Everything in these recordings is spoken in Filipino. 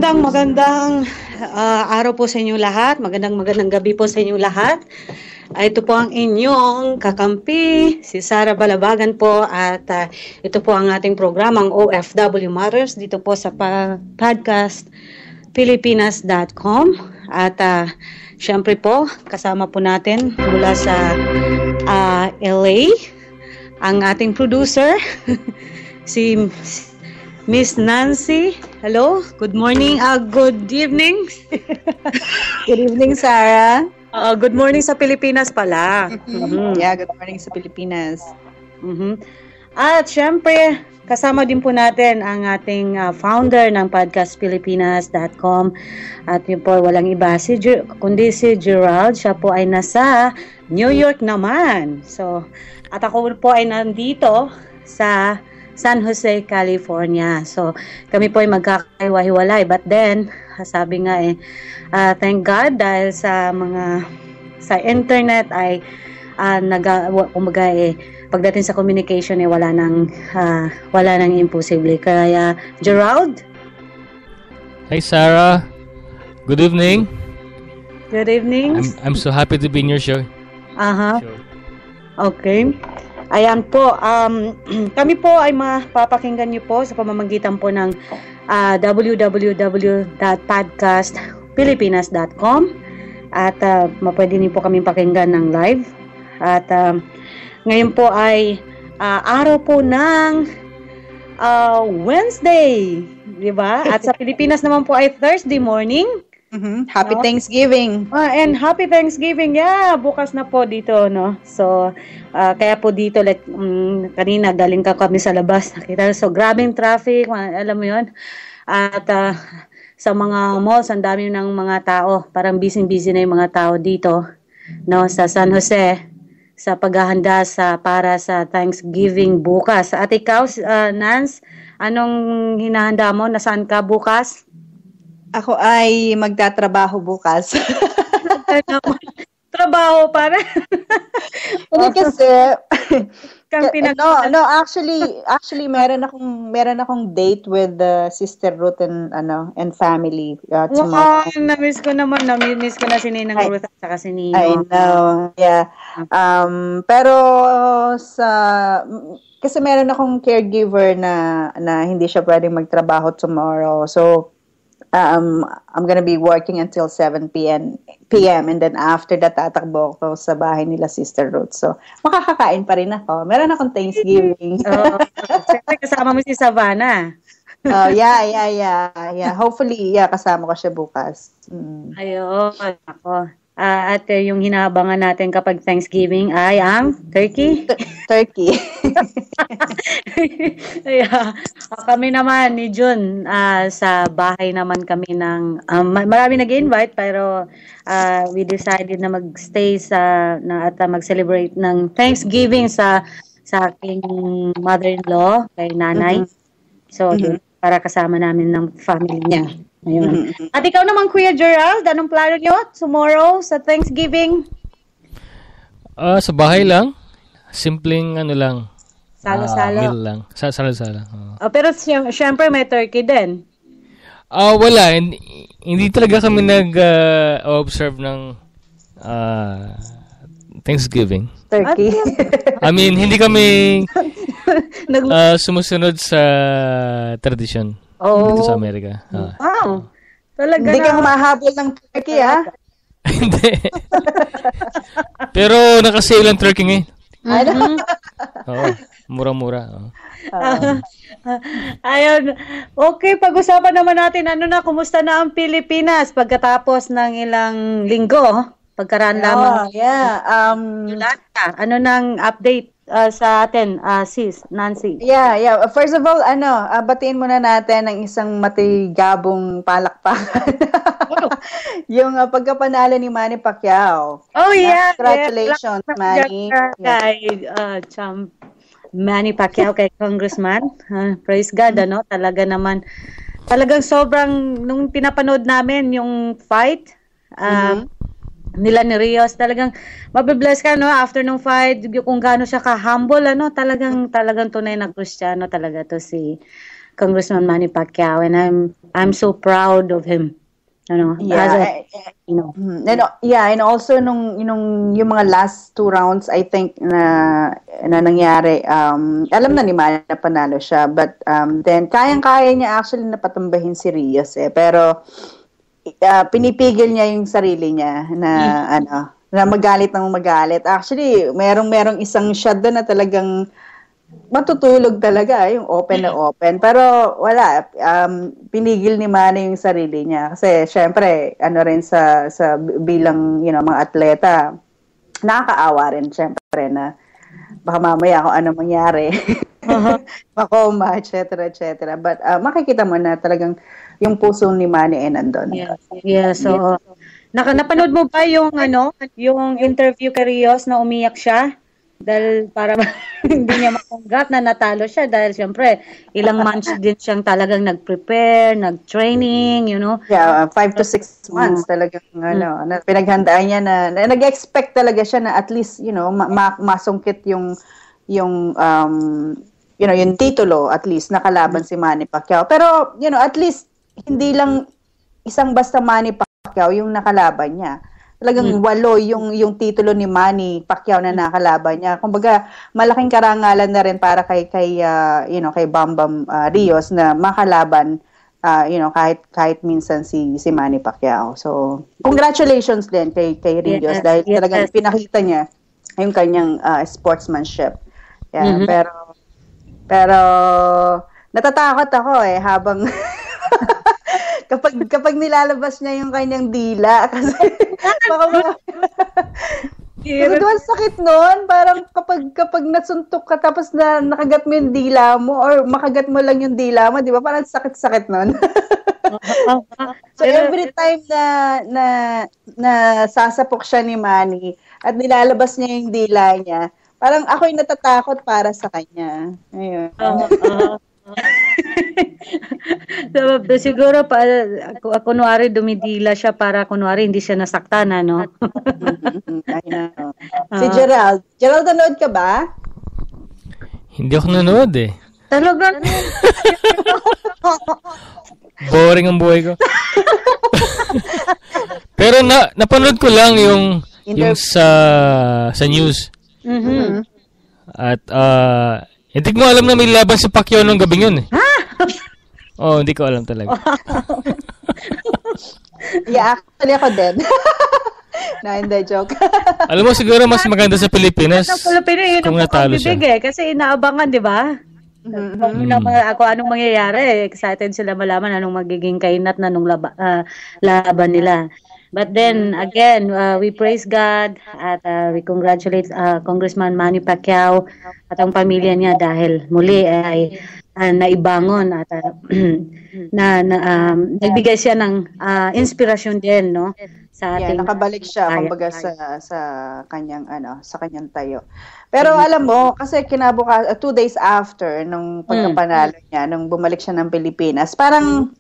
Magandang araw po sa inyo lahat. Magandang gabi po sa inyo lahat. Ito po ang inyong kakampi, si Sara Balabagan po, at ito po ang ating programang OFW Matters dito po sa podcast Pilipinas.com. At syempre po, kasama po natin mula sa LA ang ating producer, si Miss Nancy. Hello, good morning, good evening. Good evening, Sarah. Good morning sa Pilipinas pala. Yeah, good morning sa Pilipinas. At syempre, kasama din po natin ang ating founder ng podcast Pilipinas.com. At yun po, walang iba, kundi si Gerald. Siya po ay nasa New York naman. So, at ako po ay nandito sa San Jose, California. So, kami po ay magkakaiwa-hiwalay. But then, sabi nga thank God dahil sa internet ay pagdating sa communication wala nang imposible. Kaya, Gerald? Hi, Sarah. Good evening. Good evening. I'm so happy to be in your show. Okay. Ayan po, kami po ay mapapakinggan niyo po sa pamamagitan po ng www.podcastpilipinas.com at pwede niyo po kami pakinggan ng live. At ngayon po ay araw po ng Wednesday, di ba? At sa Pilipinas naman po ay Thursday morning. Happy Thanksgiving. And happy Thanksgiving. Yeah, bukas na po dito, no? So, kaya po dito, kanina galing kami sa labas. Nakita, so, grabing traffic, alam mo yun. At sa mga malls, ang dami ng mga tao. Parang busy-busy na yung mga tao dito, no? Sa San Jose, sa paghahanda para sa Thanksgiving bukas. At ikaw, Nance, anong hinahanda mo? Nasaan ka bukas? Ako ay magtatrabaho bukas. Trabaho para? Hindi kasi actually meron akong date with Sister Ruth and family tomorrow. Namiss ko na si Ninang Ruth at saka si Nino. I know. Yeah. Pero kasi meron akong caregiver na hindi siya pwedeng magtrabaho tomorrow. So I'm gonna be working until 7 p.m. and then after that tatakbo ako sa bahay nila Sister Ruth. So makakakain pa rin ako. Meron akong Thanksgiving. Siyempre kasama mo si Savannah. Yeah. Hopefully, kasama ko siya bukas. Ayun, ako. At yung hinahabangan natin kapag Thanksgiving ay ang turkey? Turkey. Yeah. Kami naman ni June, sa bahay naman kami ng, marami nag-invite pero we decided na mag-stay at mag-celebrate ng Thanksgiving sa aking mother-in-law, kay nanay. So, para kasama namin ng family niya. Ayun. At ikaw naman, Kuya Gerald, anong plano nyo tomorrow sa Thanksgiving? Sa bahay lang. Simpleng lang. Salo-salo. Meal lang. Salo-salo. Pero syempre may turkey din. Wala. Hindi talaga kami nag-observe ng Thanksgiving. Turkey. I mean, hindi kami sumusunod sa tradisyon. Dito sa Amerika. Wow. Talaga hindi ka mahabol ng turkey, Hindi. Pero nakasale ang turkey ngayon. Oo. Mura-mura. Ayun. Okay, pag-usapan naman natin, kumusta na ang Pilipinas pagkatapos ng ilang linggo? Pagkaraan lamang. Yolanda, ano nang update sa atin, sis, Nancy? Yeah. First of all, batiin muna natin ang isang matigabong palakpakan. Yung pagkapanalo ni Manny Pacquiao. Oh, yeah. Congratulations, Manny. Kay Manny Pacquiao, kay Congressman. Praise God, talagang sobrang, nung pinapanood namin yung fight, nila ni Rios, talagang mabibless ka after nung fight, kung gaano siya ka-humble talagang tunay na Kristiyano talaga to si Congressman Manny Pacquiao, and I'm so proud of him. And also nung yung mga last 2 rounds, I think na nangyari, alam na ni Manny na panalo siya, but then kayang-kaya niya actually na patumbahin si Rios pero pinipigil niya yung sarili niya na na magalit ng magalit. Actually, merong isang shot doon na talagang matutulog talaga, yung open na open. Pero wala, pinigil ni Manny yung sarili niya. Kasi syempre, rin sa bilang mga atleta, nakakaawa rin syempre na baka mamaya kung ano mangyari. Makoma, etc. But makikita mo na talagang yung puso ni Manny ay nandun. Yeah, so napanood mo ba yung interview kay Rios na umiyak siya? Dahil para hindi niya matanggap na natalo siya dahil siyempre ilang months din siyang talagang nag-prepare, nag-training, Yeah, 5 to 6 months talagang na pinaghandaan niya na nag-expect talaga siya na at least, masungkit yung yung titulo at least nakalaban si Manny Pacquiao. Pero, at least hindi lang isang basta Manny Pacquiao yung nakalaban niya. Talagang 8 yung titulo ni Manny Pacquiao na nakalaban niya. Kumbaga, malaking karangalan na rin para kay Bam Bam Rios na makalaban kahit minsan si Manny Pacquiao. So, congratulations din kay Rios dahil talagang pinakita niya yung kanyang sportsmanship. Yeah, pero natatakot ako habang kapag nilalabas niya yung kanyang dila kasi baka sakit nun, parang kapag nasuntok ka tapos na nakagat mo yung dila mo or makagat mo lang yung dila mo, di ba? Parang sakit-sakit nun. So every time na sasapok siya ni Manny at nilalabas niya yung dila niya, parang ako'y natatakot para sa kanya. Ayun. So, siguro kunwari dumidila siya para kunwari hindi siya nasaktan, ano? Si Gerald. Gerald, nanood ka ba? Hindi ako nanood Talaga? Boring ang buhay ko. Pero napanood ko lang yung sa news. Mm-hmm. At hindi ko alam na may laban si Pacquiao nung gabing yun hindi ko alam talaga. Yeah, actually ako din. Hindi, joke. Alam mo, siguro mas maganda sa Pilipinas kung natalo siya. Kasi inaabangan, di ba? Kung anong mangyayari, excited sila malaman anong magiging kainat na nung laban nila. But then, again, we praise God at we congratulate Congressman Manny Pacquiao at ang pamilya niya dahil muli ay naibangon at nagbigay siya ng inspirasyon din, no? Sa ating nakabalik siya kumbaga sa kanyang tayo. Pero alam mo, kasi 2 days after nung pagkapanalo niya, nung bumalik siya ng Pilipinas, parang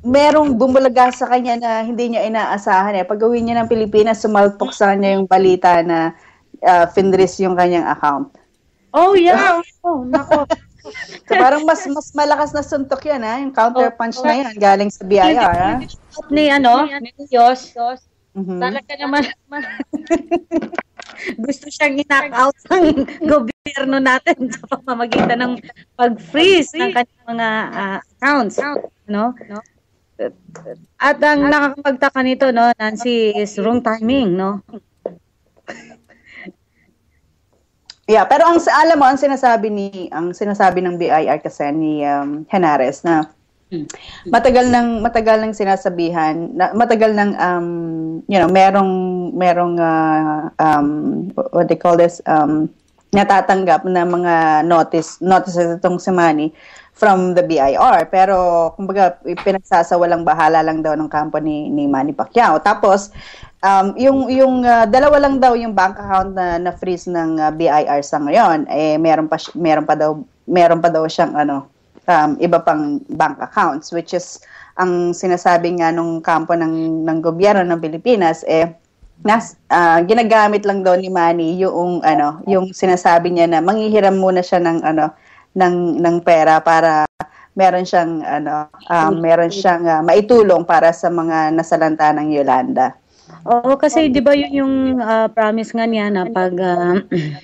merong bumulaga sa kanya na hindi niya inaasahan Pag-uwi niya ng Pilipinas, sumalpok sa kanya yung balita na finris yung kanyang account. Oh, yeah. Nako. So parang mas malakas na suntok yan yung counter punch na yan galing sa BIR ni Rios. Talaga naman gusto siyang i-knock out ng gobyerno natin sa pamamagitan ng pag-freeze ng kanyang mga accounts, no? At ang nakakapagtaka nito, no, Nancy, is wrong timing, no? Yeah, pero ang sinasabi ng BIR kasi ni Henares na matagal nang sinasabihan, matagal nang merong what they call this natatanggap na mga notices itong si Manny from the BIR, pero kumbaga pinagsasawalang bahala lang daw ng company ni Manny Pacquiao. Tapos yung dalawa lang daw yung bank account na freeze ng BIR sa ngayon, meron pa daw siyang iba pang bank accounts, which is ang sinasabi nga nung kampo ng gobyerno ng Pilipinas ginagamit lang daw ni Manny yung sinasabi niya na manghihiram muna siya ng pera para meron siyang maitulong para sa mga nasalanta ng Yolanda. Oo, kasi 'di ba yun yung promise nga niya na pag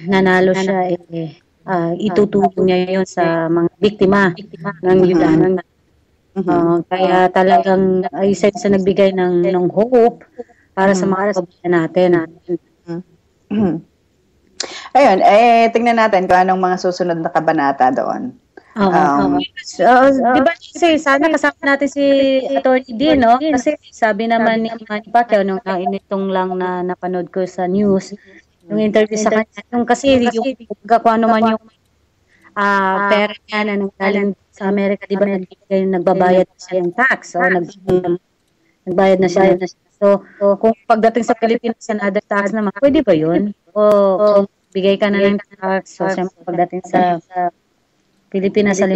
nanalo siya itutulong niya yun sa mga biktima ng Yolanda. Kaya talagang isa sa nagbigay ng hope para sa mga kababayan natin. Ayun, tingnan natin kung anong mga susunod na kabanata doon. Di ba kasi sana kasama natin si Attorney D, no? Kasi sabi naman ni Manny Pacquiao nung initong lang na napanood ko sa news, yung interview sa kanya, yung kasi yung kung ano man yung pera niya na nanggaling sa Amerika, di ba nagbabayad na siya ng tax, o nagbayad na siya. So, kung pagdating sa Pilipinas, another tax naman, pwede ba yun? O bigay ka na ng tax, so siyempre pagdating sa Pilipinas sa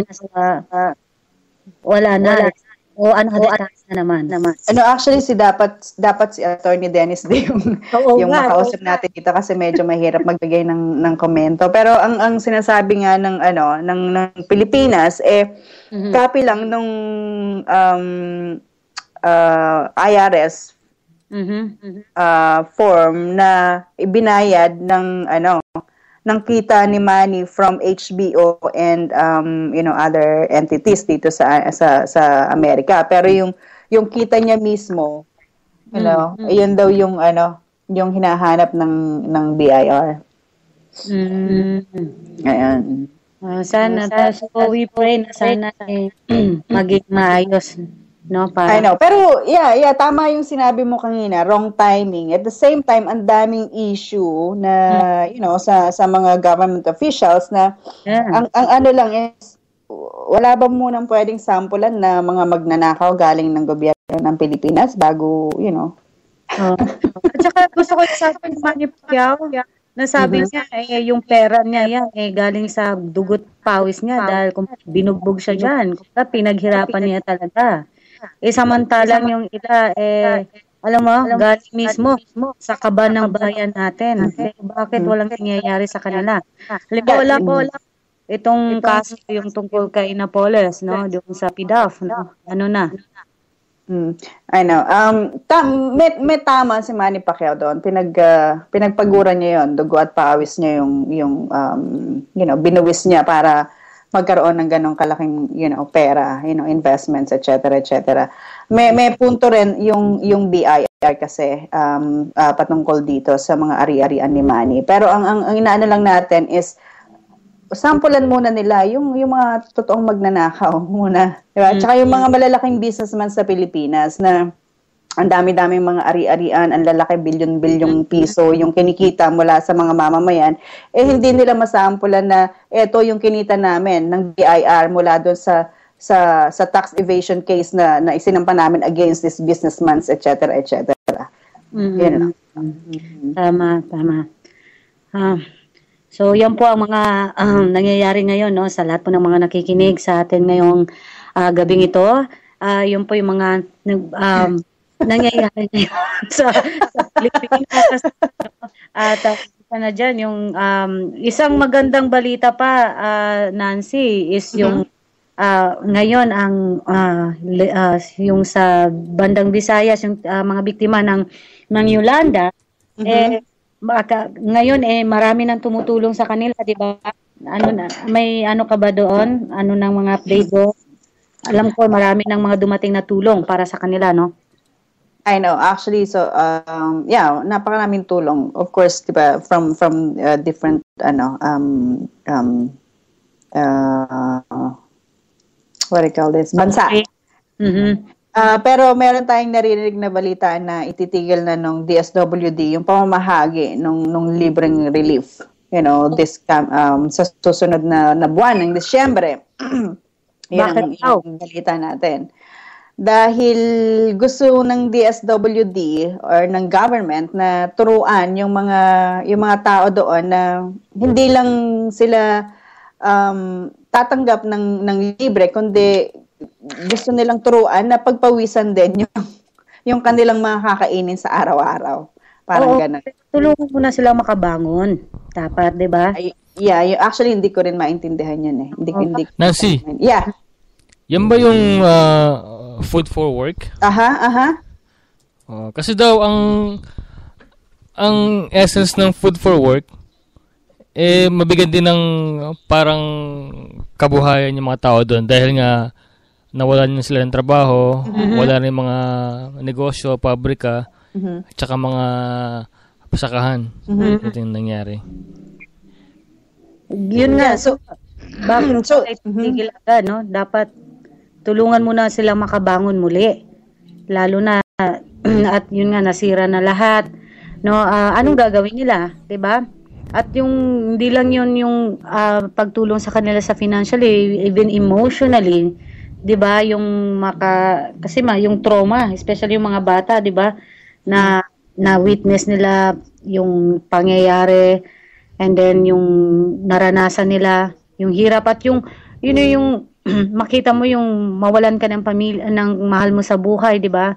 wala na. O tax na naman. Actually dapat si Attorney Dennis D yung makausap natin dito kasi medyo mahirap magbigay ng komento. Pero ang sinasabi nga ng Pilipinas copy lang nung IRS form na ibinayad ng kita ni Manny from HBO and other entities dito sa Amerika, pero yung kita niya mismo ayun daw yung hinahanap ng BIR. Ayan. Sana so we pray na sana maging maayos, no? I know. Pero tama yung sinabi mo kanina, wrong timing. At the same time, ang daming issue na sa mga government officials na ang ano lang is wala ba munang pwedeng sampulan na mga magnanakaw galing ng gobyerno ng Pilipinas bago, At saka gusto ko sabi ni Manny Pacquiao na sabi niya yung pera niya yan galing sa dugot pawis niya dahil kung binugbog siya diyan, pinaghirapan niya talaga. Samantalang yung iba, alam mo, galing mismo sa kaban ng bayan natin. Bakit walang nangyayari sa kanila? Wala po itong kaso yung tungkol kay Napoles, no? Yung sa PDAF, no? Ano na? I know. May tama si Manny Pacquiao doon. Pinagpaguran niya yon, dugo at pawis niya yung binuwis niya para magkaroon ng ganong kalaking pera, investments, etc. May punto rin yung BIR kasi patungkol dito sa mga ari-arian ni Manny. Pero ang inaano lang natin is sampulan muna nila yung mga totoong magnanakaw muna, diba? Tsaka yung mga malalaking businessman sa Pilipinas na ang dami-daming mga ari-arian, ang lalaki bilyon-bilyong piso yung kinikita mula sa mga mamamayan, hindi nila masampulan na eto yung kinita namin ng BIR mula doon sa tax evasion case na isinampa namin against these businessmen, etc. Tama. So yan po ang mga nangyayari ngayon, no, sa lahat po ng mga nakikinig sa atin ngayong gabing ito. Yun po yung mga nangyayari ngayon sa Pilipinas. At na dyan, yung isang magandang balita pa, Nancy, is yung ngayon ang yung sa bandang Visayas, yung mga biktima ng Yolanda, ngayon marami nang tumutulong sa kanila, di ba? May ka ba doon? Ano ng mga update doon? Alam ko marami nang mga dumating na tulong para sa kanila, no? I know, actually, so napakaraming tulong, of course, diba, from different what do you call this, bansa. Pero meron tayong naririnig na balita na ititigil na nung DSWD yung pamamahagi nung libreng relief, this sa susunod na buwan ng Disyembre. Yan ang balita natin. Dahil gusto ng DSWD or ng government na turuan yung mga tao doon na hindi lang sila tatanggap ng libre, kundi gusto nilang turuan na pagpawisan din yung kanilang mga kakainin sa araw-araw. Parang ganun. Tulungan mo na sila makabangon. Dapat, 'di ba? Actually hindi ko rin maintindihan 'yan eh. Hindi. Nancy. Yeah. Yan ba yung food for work? Aha. Kasi daw ang essence ng food for work mabigat din ng parang kabuhayan yung mga tao doon dahil nga nawalan na sila ng trabaho, wala na yung mga negosyo, pabrika, at saka mga pasakahan. Ito yung nangyari. Yun nga, so bakit tigil agad, no? Dapat tulungan muna silang makabangon muli. Lalo na at yun nga nasira na lahat. No, anong gagawin nila, 'di ba? At yung hindi lang yun yung pagtulong sa kanila sa financially, even emotionally, 'di ba? Yung kasi yung trauma, especially yung mga bata, 'di ba? Na witness nila yung pangyayari and then yung naranasan nila, yung hirap at yung makita mo yung mawalan ka ng pamilya, ng mahal mo sa buhay, 'di ba?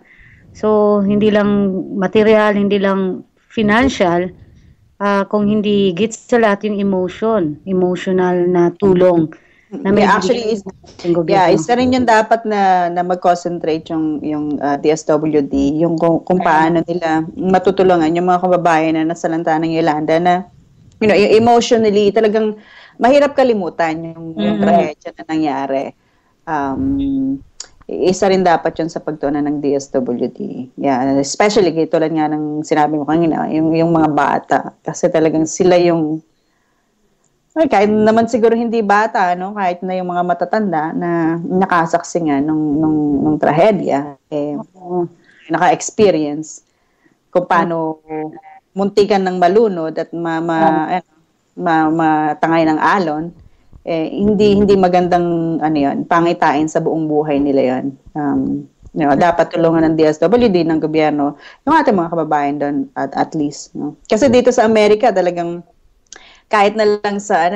So hindi lang material, hindi lang financial, kung hindi gets sa lahat yung emotional na tulong. Actually, isa rin yung dapat na mag-concentrate yung DSWD, yung kung paano nila matutulungan yung mga kababayan na nasalanta ng Yolanda na, yung emotionally, talagang mahirap kalimutan yung trahedya na nangyari. Isa rin dapat yun sa pagtuunan ng DSWD. Yeah, especially tulad nga ng sinabi mo kanina, yung mga bata. Kasi talagang sila yung, kahit naman siguro hindi bata, no? Kahit na yung mga matatanda na nakasaksi nga nung trahedya, naka-experience kung paano muntikan ng malunod at matangay ng alon. Hindi magandang pangitain sa buong buhay nila yon. Dapat tulungan ng DSWD, ng gobyerno, yung ating mga kababayan doon at least, no? Kasi dito sa Amerika talagang kahit na lang sa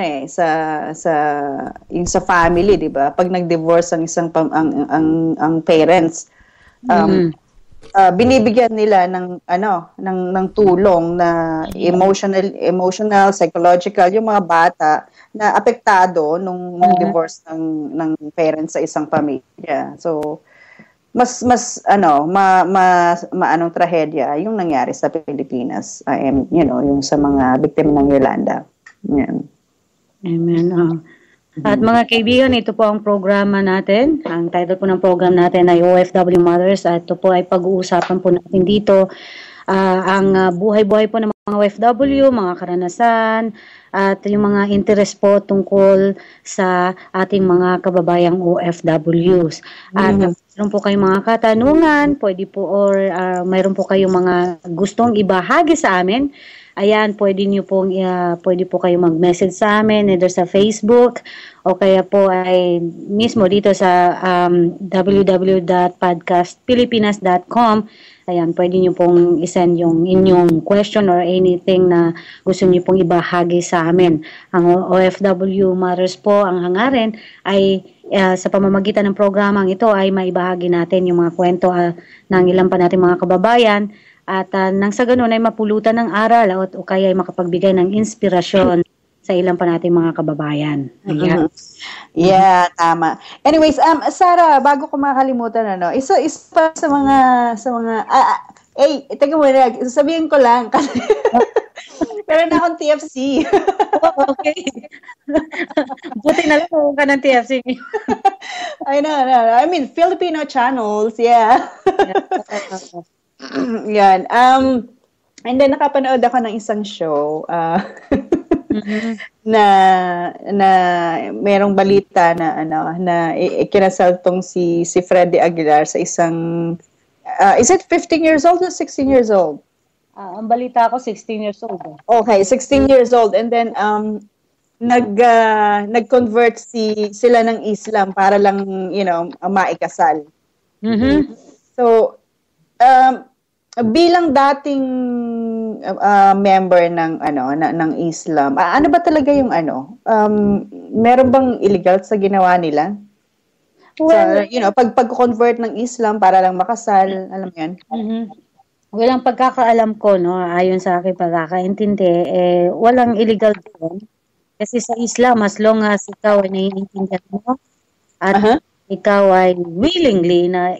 yung sa family, 'di ba? Pag nag-divorce ang isang ang parents, binibigyan nila ng tulong na emotional, psychological yung mga bata na apektado nung divorce ng parents sa isang pamilya. So mas anong trahedya yung nangyari sa Pilipinas, yung sa mga biktima ng Yolanda. Yan. Amen. At mga kaibigan, ito po ang programa natin. Ang title po ng program natin ay OFW Mothers. At ito po ay pag-uusapan po natin dito ang buhay-buhay po ng mga OFW, mga karanasan, at yung mga interest po tungkol sa ating mga kababayang OFWs. At mayroon po kayong mga katanungan, pwede po, or mayroon po kayong mga gustong ibahagi sa amin. Ayan, pwede po kayo mag-message sa amin either sa Facebook o kaya po ay mismo dito sa www.podcastpilipinas.com. Ayan, pwede niyo pong isend yung inyong question or anything na gusto niyo pong ibahagi sa amin. Ang OFW Matters po, ang hangarin ay sa pamamagitan ng programang ito ay maibahagi natin yung mga kwento ng ilan pa nating mga kababayan. At nang sa ganun ay mapulutan ng aral o kaya ay makapagbigay ng inspirasyon sa ilang pa nating mga kababayan. Ayan. Yeah, tama. Anyways, Sarah, bago ko makalimutan, isa pa sa mga teka muna, sasabihin ko lang kasi pero na akong TFC. Okay. Buti na lang kung ka ng TFC. I know. I mean, Filipino channels, yeah. Yan. And then nakapanood ako ng isang show na merong balita na kinasal tong si Freddy Aguilar sa isang is it 15 years old or 16 years old? Ang balita ko 16 years old. Okay, 16 years old, and then nag-convert sila ng Islam para lang maikasal. So bilang dating member ng Islam, ano ba talaga yung meron bang illegal sa ginawa nila? Well, so, pag-convert ng Islam para lang makasal, alam mo yan? Well, ang pagkakaalam ko, ayon sa aking pagkakaintindi, walang illegal doon. Kasi sa Islam, as long as ikaw ay naiintindihan mo at ikaw ay willingly na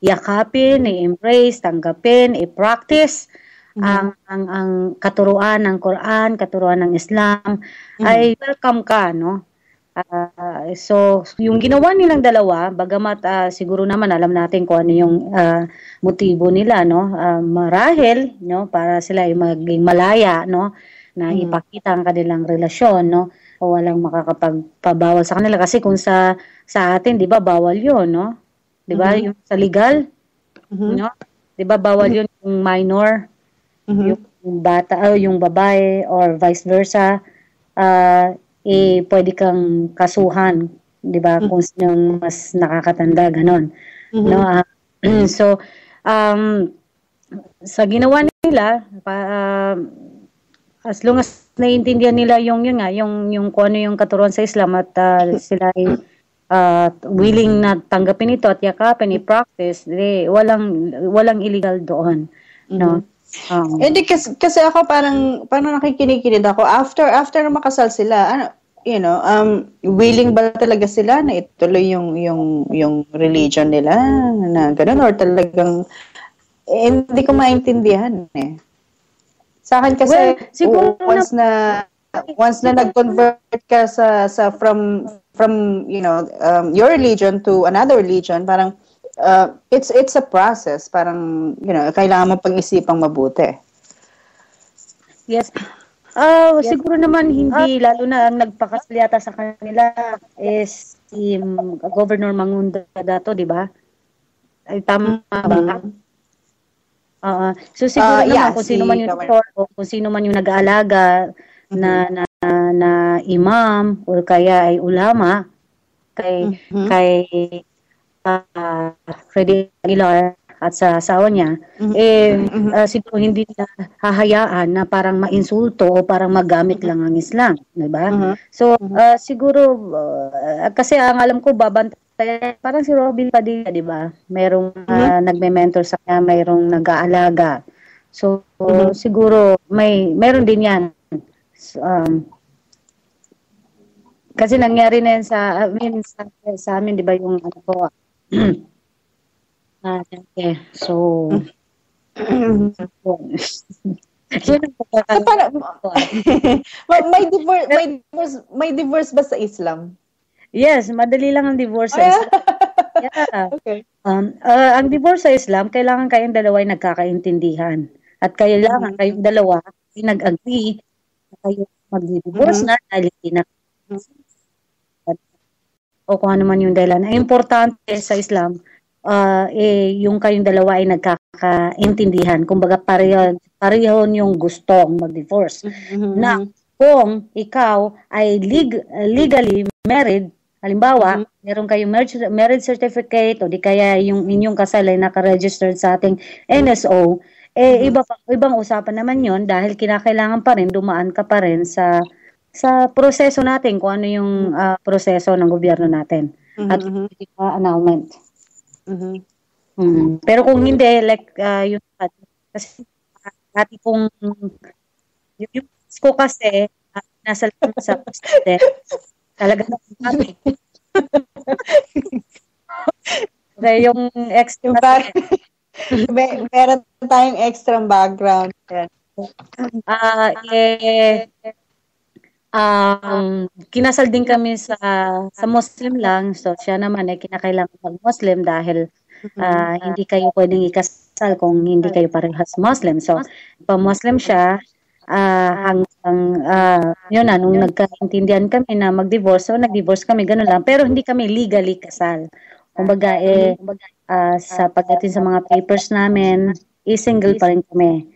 yakapin, i-embrace, tanggapin, i-practice ang katuruan ng Quran, katuruan ng Islam, ay welcome ka, no? So, yung ginawa nilang dalawa, bagamat siguro naman alam natin kung ano yung motibo nila, no? Marahil, no, para sila ay maging malaya, no, na ipakita ang kanilang relasyon, no? O walang makakapagpabawal sa kanila kasi kung sa atin, 'di ba, bawal 'yon, no? 'Di ba? Yung sa legal, no? 'Di ba bawal 'yon yung minor, yung bata o yung babae or vice versa, pwede kang kasuhan, 'di ba? Kung sino mas nakakatanda, ganon. No? So sa ginawa nila, as long as naiintindihan nila yung kung ano yung katuruan sa Islam at sila ay willing na tanggapin ito at yakapin, i-practice, walang illegal doon, no? Hindi kasi ako parang nakikinig ako after na makasal sila, willing ba talaga sila na ituloy yung religion nila na gano'n, or talagang hindi ko maintindihan eh. Sa akin kasi siguro once na nag-convert ka sa from your religion to another religion, parang it's a process, parang kailangan mo pag-isipang mabuti. Yes. Siguro naman hindi, lalo na ang nagpakasal yata sa kanila is si Governor Mangunda Dato, di ba? Ay tama ba? So siguro naman kung sino man yung tutor o kung sino man yung nag-aalaga na imam o kaya ay ulama kay Freddy Aguilar at sa asawa niya, siguro hindi nila hahayaan na parang mainsulto o parang magamit lang ang Islam, di ba? So siguro kasi ang alam ko babantayan parang si Robin Padilla, di ba? Merong nagme-mentor sa kanya, mayroong nag-aalaga. So siguro meron din 'yan. Kasi nangyari na yan sa amin, di ba, yung ano ko. So, may divorce ba sa Islam? Yes, madali lang ang divorce sa Islam. Yeah. Okay. Ang divorce sa Islam, kailangan kayong dalawa ay nagkakaintindihan. At kailangan kayong dalawa ay nag-agree na kayo mag-divorce na dahil hindi na o kung ano man yung dahilan. Ang importante sa Islam, yung kayong dalawa ay nagkakaintindihan. Kumbaga pareho yung gustong mag-divorce. Na kung ikaw ay legally married, halimbawa, meron kayong marriage certificate o di kaya yung inyong kasal ay naka-registered sa ating NSO, ibang usapan naman yon dahil kinakailangan pa rin, dumaan ka pa rin sa proseso natin, kung ano yung proseso ng gobyerno natin at annulment. Pero kung hindi, like yun, kasi dati kung yung ko kasi nasa lang sa presidente, talaga naman kaya yung extra meron tayong extra background. Kinasal din kami sa Muslim lang, so siya naman ay kinakailangan mag-Muslim dahil hindi kayo pwedeng ikasal kung hindi kayo parehas Muslim. So pa-Muslim siya hanggang yun nung nagkaintindihan kami na mag-divorce, so nag-divorce kami, gano'n lang, pero hindi kami legally kasal. Kumbaga sa pagdating sa mga papers namin, single pa rin kami.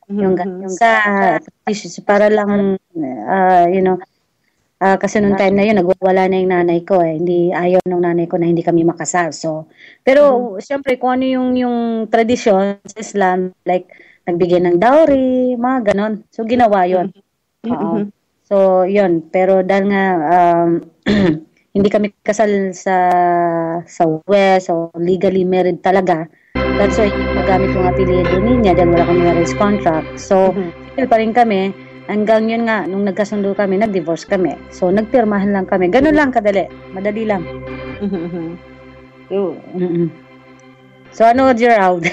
Yung sa para lang kasi nung time na yun nagwawala na yung nanay ko hindi ayaw ng nanay ko na hindi kami makasal. So pero syempre kung ano yung tradisyon sa Islam, like nagbigay ng dowry, mga ganon. So ginawa yun. So yun, pero dahil nga hindi kami kasal sa West, so legally married talaga. That's why magamit yung apelyido niya dahil wala kami marriage contract. So, still pa rin kami. Hanggang yun nga, nung nagkasundo kami, nag-divorce kami. So, nagpirmahan lang kami. Ganun lang kadali. Madali lang. So, ano, Gerald?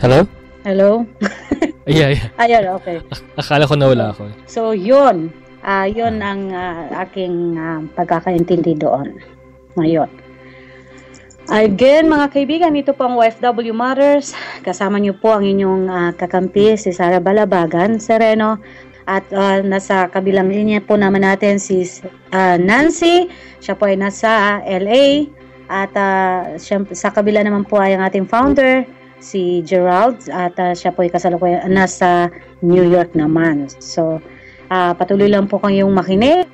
Hello? Hello? Yeah. Ayun, okay. Akala ko nawala ako. So, yun. Yun ang aking pagkakaintindi doon. Ngayon. Again, mga kaibigan, ito po ang OFW Matters. Kasama niyo po ang inyong kakampi, si Sara Balabagan Sereno. At nasa kabilang linya po naman natin si Nancy. Siya po ay nasa LA. At sa kabila naman po ay ang ating founder, si Gerald. At siya po ay kasalukuyan nasa New York naman. So, patuloy lang po kayong makinig.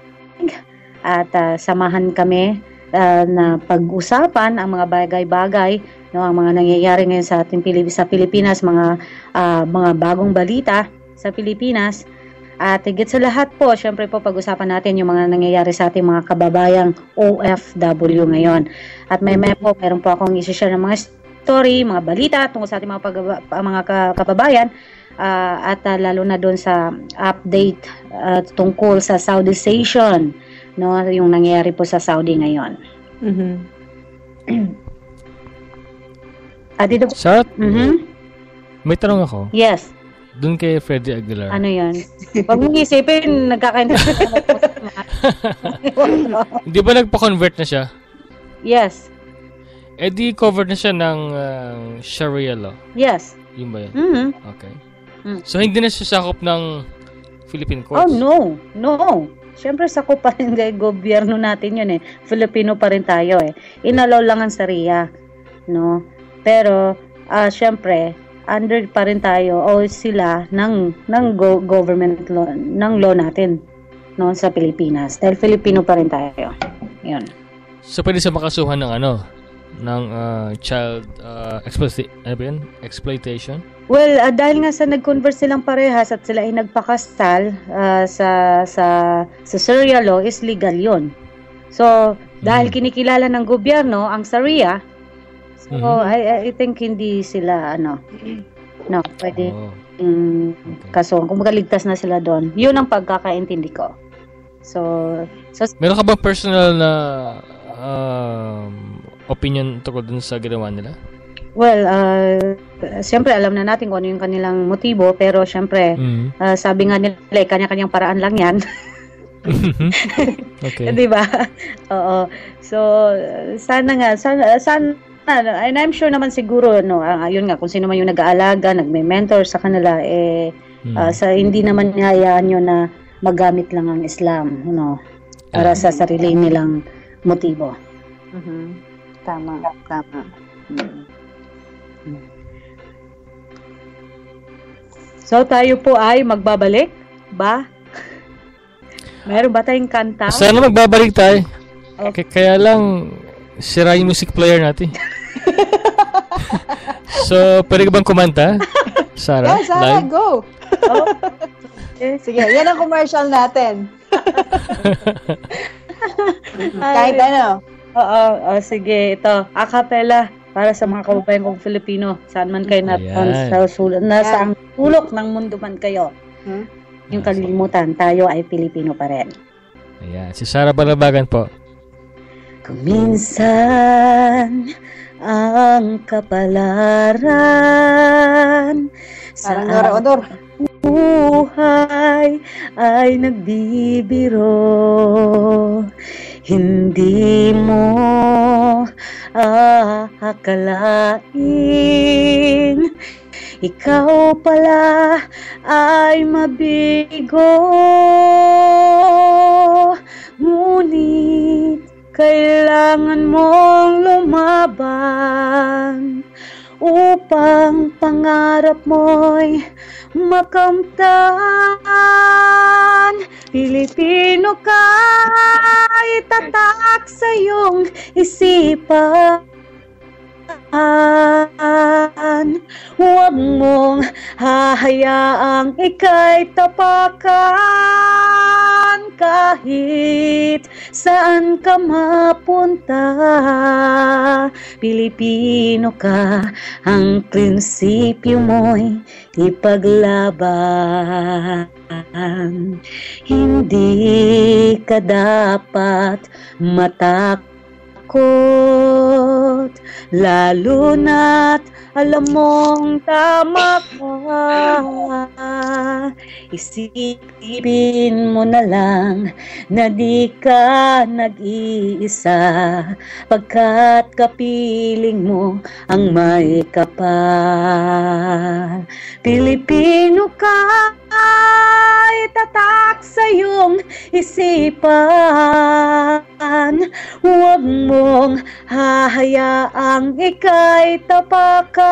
At samahan kami na pag-usapan ang mga bagay-bagay, no, ang mga nangyayari ngayon sa ating sa Pilipinas, mga bagong balita sa Pilipinas. At higit sa lahat po, syempre po pag-usapan natin yung mga nangyayari sa ating mga kababayang OFW ngayon. At meron po akong i-share ng mga story, mga balita tungkol sa ating mga kababayan, at lalo na doon sa update tungkol sa Saudization, no, yung nangyayari po sa Saudi ngayon. At dito Sarah, may tanong ako. Yes. Doon kay Freddy Aguilar. Ano yan? Pag mong isipin, nagkakaintindi. Di ba nagpa-convert na siya? Yes. Di covered na siya ng Sharia law. Yes. Yun ba yun? Okay. So, hindi na siya sakop ng Philippine courts? Oh, no. Siyempre, sakop pa rin kay gobyerno natin yun eh. Filipino pa rin tayo eh. Inalaw lang ang Sharia. No? Pero, siyempre, under pa rin tayo o sila ng government law, ng law natin, no, sa Pilipinas. Dahil Filipino pa rin tayo. Yun. So, pwede sa makasuhan ng ng child exploitation? Well, dahil nga sa nag-convert silang parehas at sila ay nagpakasal sa Sharia law is legal yun. So, dahil kinikilala ng gobyerno ang Sharia, so I think hindi sila pwede kaso kung magaligtas na sila doon. Yun ang pagkakaintindi ko. So meron ka ba personal na opinion tungkol dun sa ginawa nila? Well, siyempre alam na natin kung ano yung kanilang motibo, pero siyempre sabi nga nila kanya-kanyang paraan lang yan. Okay. Diba? Oo. So sana and I'm sure naman siguro ayun nga kung sino man yung nag-aalaga, nagme-mentor sa kanila sa hindi naman hayaan yun na magamit lang ang Islam, para sa sarili nilang motibo. Tama. So tayo po ay magbabalik ba? Meron ba tayong kanta? Sana magbabalik tayo. Okay. Kaya lang sira yung music player natin. So, pwede ka bang kumanta? Sarah? Yeah, Sarah, go! Sige, yan ang commercial natin. Kahit ano. Oo, sige, ito. Acapella para sa mga kababayan kong Filipino. Saan man kayo nasa ang sulok ng mundo man kayo. Yung kalimutan, tayo ay Pilipino pa rin. Ayan, si Sara Balabagan po. Kung minsan ang kapalaran sa buhay ay nagbibiro, hindi mo akalain ikaw pala ay mabigo, ngunit kailangan mong lumaban upang pangarap mo'y makamtan. Pilipino ka, itatak sa iyong isipan. Huwag mong hahayaang ika'y tapakan. kahit saan ka mapunta. Pilipino ka, ang prinsipyo mo'y ipaglaban. Hindi ka dapat matakot, lalo na't alam mong tama ka. Isipin mo na lang na di ka nag-iisa, pagkat kapiling mo ang may kapal. Pilipino ka, itatak sa iyong isipan. Huwag mong hahayaang ika'y tapakan,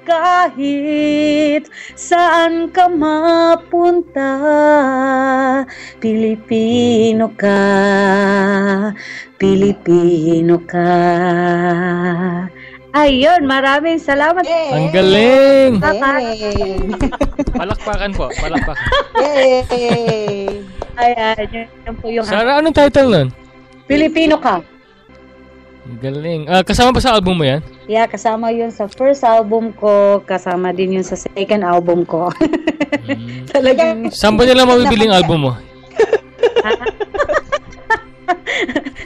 kahit saan ka mapunta. Pilipino ka, Pilipino ka. Ayun, maraming salamat. Yay! Ang galing! Yay! Palakpakan po, palakpakan. Yay! Ayan, yun po yung Sarah, anong title nun? Pilipino ka. Ang galing. Kasama ba sa album mo yan? Yeah, kasama yun sa first album ko, kasama din yun sa second album ko. Talagang Saan ba nila mabibili ang album mo?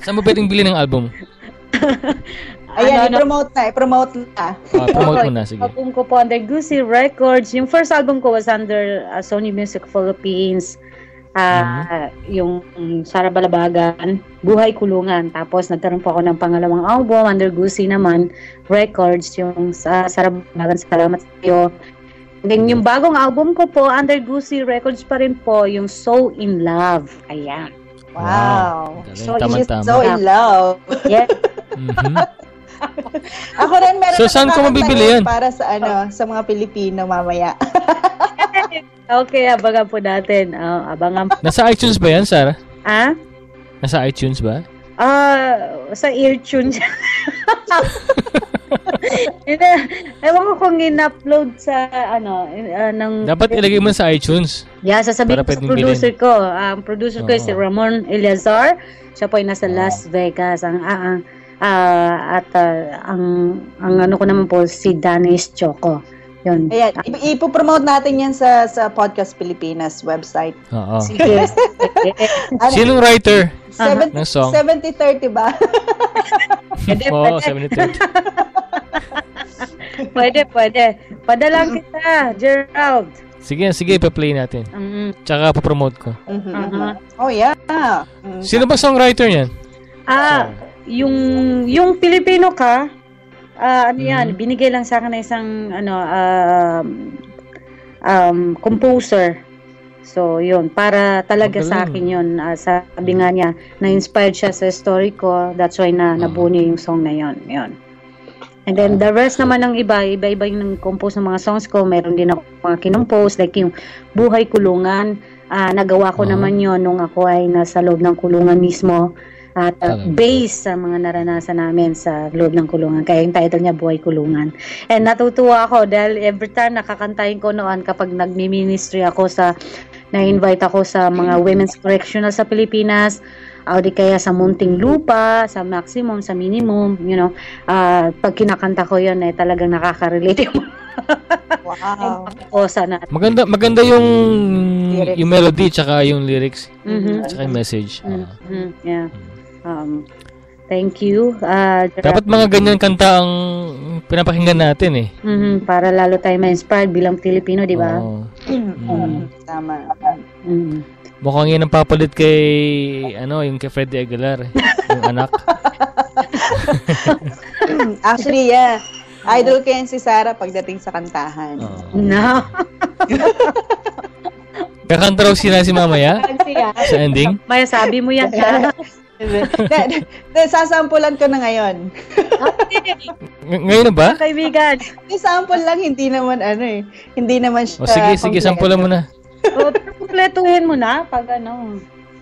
Saan mo pwedeng bili ng album? Ayan, i-promote na. Promote mo na, sige. album ko po under Gucci Records. Yung first album ko was under Sony Music Philippines. Yung Sara Balabagan, Buhay Kulungan. Tapos nagkaroon po ako ng pangalawang album under Gucci naman Records, yung Sara Balabagan, Salamat sa iyo. And then yung bagong album ko po under Gucci Records pa rin po, yung So In Love. Ayan. Wow. Galing, So, tama-tama. so in love. Yeah. Ako rin meron So, saan ko mabibili yan? para sa sa mga Pilipino mamaya. Okay, abangan po natin. Abangan po. Nasa iTunes ba yan, Sarah? Nasa iTunes ba? Sa eartunes. Ewan ko kung in-upload sa ng Dapat ilagay mo sa iTunes. Yeah, sasabihin Para ko sa pwedeng producer ko. Ang producer ko si Oo. Ramon Eleazar. Siya po ay nasa Las Vegas. Ang ano ko naman po si Danis Choco. Yun. Ayan, ipopromote natin yan sa Podcast Pilipinas website. Oo. Sige. Sinong writer? 70, ng song? 70-30 ba? Oo, 70. Pwede. Padalang kita, Gerald. Sige, ipa-play natin. Tsaka papromote ko. Oh, yeah. Sino ba songwriter niyan? Yung Pilipino ka, yan, binigay lang sa akin na isang composer. So, yun, para talaga sa akin yun. Sabi nga niya, na-inspired siya sa story ko. That's why nabuo niya yung song na yun. Yun. And then, the rest naman ng iba-iba yung compose ng mga songs ko. Meron din ako mga kinompose, like yung Buhay Kulungan. Nagawa ko naman yun nung ako ay nasa loob ng kulungan mismo. At based sa mga naranasan namin sa loob ng kulungan. Kaya yung title niya, Buhay Kulungan. And natutuwa ako dahil every time nakakantahin ko noon kapag nagmi-ministry ako na-invite ako sa mga women's correctional sa Pilipinas, o di kaya sa Munting Lupa, sa Maximum, sa Minimum, pag kinakanta ko yun, talagang nakaka-relate yung wow. Maganda yung melody tsaka yung lyrics. Tsaka yung message. Yeah. Thank you. Dapat mga ganyan kanta ang pinapakinggan natin eh. Para lalo tayo ma-inspired bilang Pilipino, di ba? Tama. Mukhang yan ang papalit kay yung kay Freddy Aguilar, yung anak. Actually, yeah. Idol ko yan si Sarah pagdating sa kantahan. No. Kakanta raw sila si mamaya sa ending. Maya, sabi mo yan, ha? Sasampulan ko na ngayon. Ngayon na ba? Kaibigan. Sample lang, hindi naman hindi naman siya. Sige, sampulan mo na. Kumpletuhin mo na pag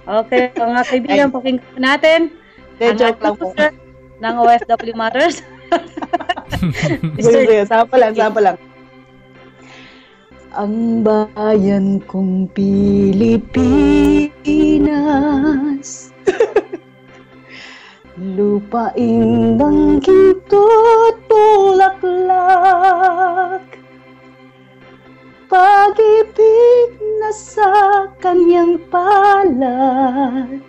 Okay, mga kaibigan, pakinggan natin. Joke lang po. Ng OFW Matters. Sample lang. Ang bayan kong Pilipinas, lupain ng ginto't bulaklak, pag-ibig na sa kanyang palad,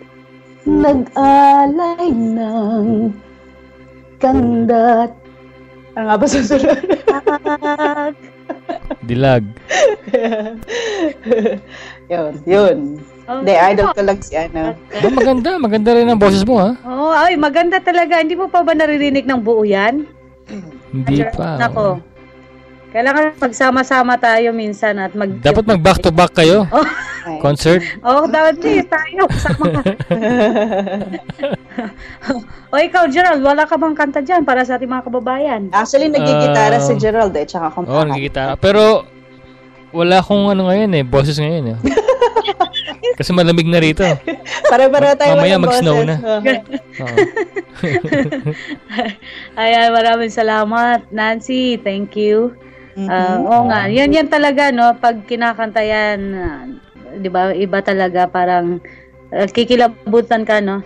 nag-alay ng kandat. Ano nga ba susunod? Dilag. Yun. Hindi, idol ko lang si ano. Maganda rin ang boses mo, ha? Oo, ay, maganda talaga. Hindi mo pa ba naririnig ng buo yan? Hindi pa. Nako. Kailangan magsama-sama tayo minsan at Dapat mag-back to back kayo. Concert. Dapat tayo. Sama ka. Ikaw, Gerald, wala ka bang kanta dyan para sa ating mga kababayan? Actually, nagigitara si Gerald tsaka kumpara. Nagigitara. Pero, wala akong ngayon boses ngayon Kasi malamig na rito. Para tayo mamaya mag-snow na. Ayan, maraming salamat, Nancy. Thank you. Oo nga, yan talaga, no? Pag kinakanta yan, di ba, iba talaga, parang kikilabutan ka, no?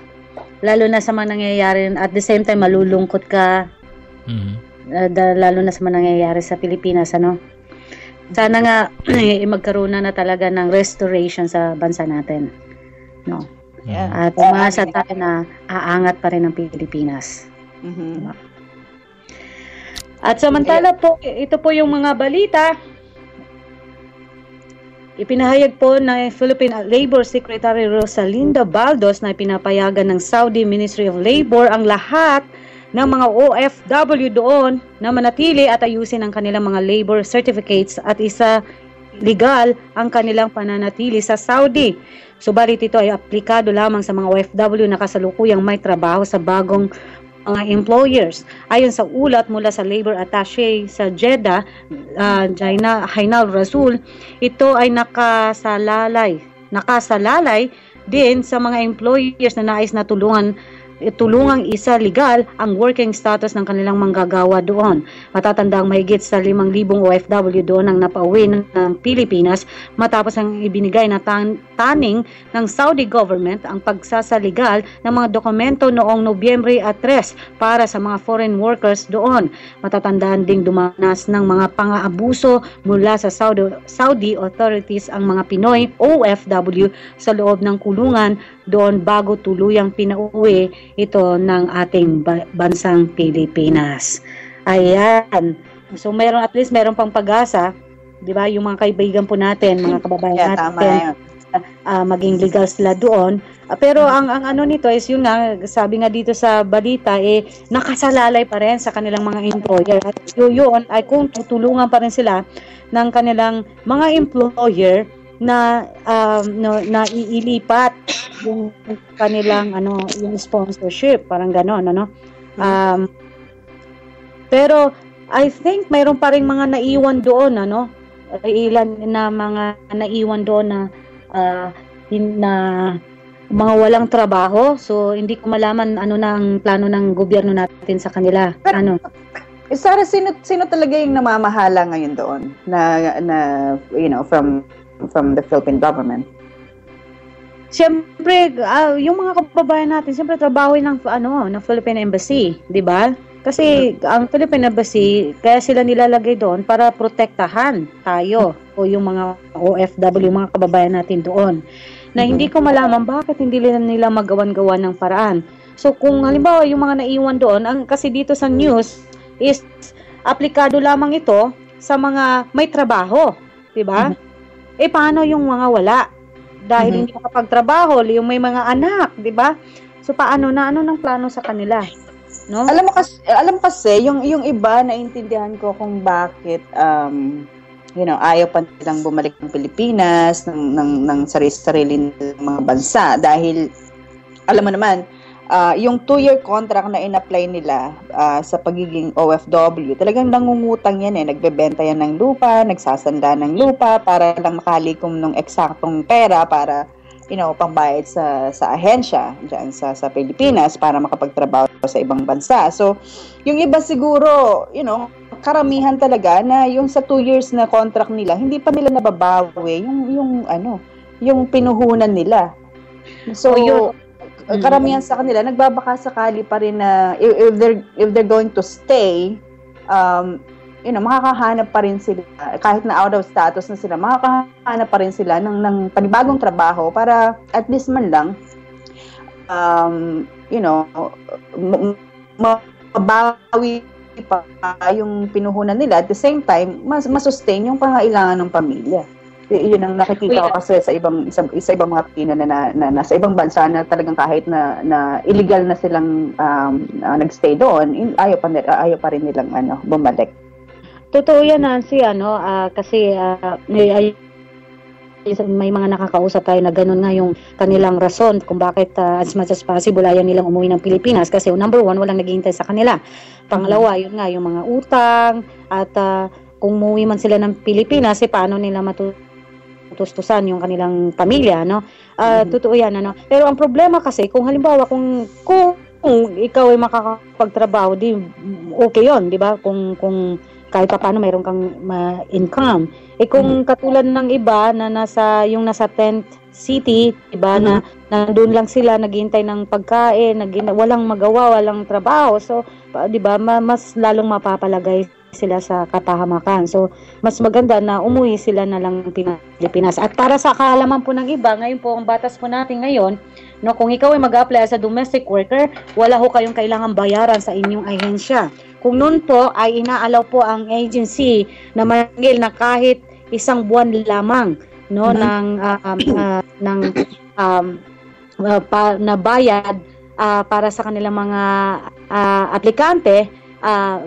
Lalo na sa mga nangyayari, at the same time, malulungkot ka. Lalo na sa mga nangyayari sa Pilipinas, ano? Sana nga, magkaroon na talaga ng restoration sa bansa natin, no? Yeah. At umasa tayo na aangat pa rin ang Pilipinas. Diba? At samantala po, ito po yung mga balita. Ipinahayag po ng Philippine Labor Secretary Rosalinda Baldos na pinapayagan ng Saudi Ministry of Labor ang lahat ng mga OFW doon na manatili at ayusin ang kanilang mga labor certificates at isa legal ang kanilang pananatili sa Saudi. Subalit ito ay aplikado lamang sa mga OFW na kasalukuyang may trabaho sa bagong mga employers. Ayon sa ulat mula sa Labor Attaché sa Jeddah, Jainal Rasul, ito ay nakasalalay din sa mga employers na nais na tulungang isa legal ang working status ng kanilang manggagawa doon. Matatandang mahigit sa 5,000 OFW doon ang napauwi ng Pilipinas matapos ang ibinigay na taning ng Saudi government ang pagsasaligal ng mga dokumento noong Nobyembre 3 para sa mga foreign workers doon. Matatandaan ding dumanas ng mga pang-aabuso mula sa Saudi authorities ang mga Pinoy OFW sa loob ng kulungan doon bago tuluyang pinauwi ito ng ating bansang Pilipinas. Ayan. So at least meron pang pag-asa, 'di ba? Yung mga kaibigan po natin, mga kababayan natin, maging legal sila doon. Pero ang ano nito is yun nga, sabi nga dito sa balita nakasalalay pa rin sa kanilang mga employer. At yun ay kung tutulungan pa rin sila ng kanilang mga employer na iilipat yung kanilang yung sponsorship, parang gano'n, pero I think mayroon pa ring mga naiwan doon, ilan na mga naiwan doon na mga walang trabaho. So hindi ko malaman ano na ang plano ng gobyerno natin sa kanila. Sarah, sino talaga yung namamahala ngayon doon na from the Philippine government? Siyempre, yung mga kababayan natin, siyempre trabaho ng Philippine Embassy, 'di ba? Kasi ang Philippine Embassy, kaya sila nilalagay doon para protektahan tayo o yung mga OFW, mga kababayan natin doon. Na hindi ko malaman bakit hindi nila magawan-gawa ng paraan. So kung halimbawa yung mga naiwan doon, kasi dito sa news is aplikado lamang ito sa mga may trabaho, 'di ba? Paano yung mga wala? Dahil hindi makapagtrabaho, yung may mga anak, 'di ba? So paano ng plano sa kanila? No? Alam mo kasi yung iba naintindihan ko kung bakit ayaw pa nilang bumalik ng Pilipinas ng sarili ng mga bansa dahil alam mo naman yung 2-year contract na in-apply nila sa pagiging OFW, talagang nangungutang yan nagbebenta yan ng lupa, nagsasanda ng lupa para lang makalikom ng eksaktong pera para pangbayad sa ahensya diyan sa Pilipinas para makapagtrabaho sa ibang bansa. So, yung iba siguro, karamihan talaga na yung sa 2 years na contract nila, hindi pa nila nababawi yung pinuhunan nila. So, karamihan sa kanila nagbabaka sakali pa rin na if they're going to stay, makakahanap pa rin sila kahit na out of status na sila, makakahanap pa rin sila ng panibagong trabaho para at least man lang mabawi pa yung pinuhunan nila, at the same time masustain yung pangailangan ng pamilya. Yun ang nakikita ko kasi sa ibang mga Pilipino na nasa ibang bansa na talagang kahit na illegal na silang nagstay doon, ayaw pa rin nilang bumalik. Totoo yan, Nancy, kasi may mga nakakausap tayo na ganun nga yung kanilang rason kung bakit as much as possible ayaw nilang umuwi ng Pilipinas, kasi number 1, walang naghihintay sa kanila. Pangalawa, yun nga, yung mga utang, at kung umuwi man sila ng Pilipinas, paano nila matustusan yung kanilang pamilya, no? Totoo yan, Pero ang problema kasi, kung halimbawa, kung ikaw ay makakapagtrabaho, di okay yun, di ba? Kung kahit pa paano mayroon kang income. Kung katulad ng iba na nasa tent city, diba, na nandun lang sila, naghihintay ng pagkain, walang magawa, walang trabaho. So, diba, mas lalong mapapalagay sila sa kapahamakan. So, mas maganda na umuwi sila na lang Pilipinas. At para sa kaalaman po ng iba, ngayon po, ang batas po natin ngayon, kung ikaw ay mag-apply as a domestic worker, wala ho kayong kailangang bayaran sa inyong ahensya. Kung noon po ay inaalaw po ang agency na maningil na kahit 1 buwan lamang na bayad para sa kanilang mga aplikante,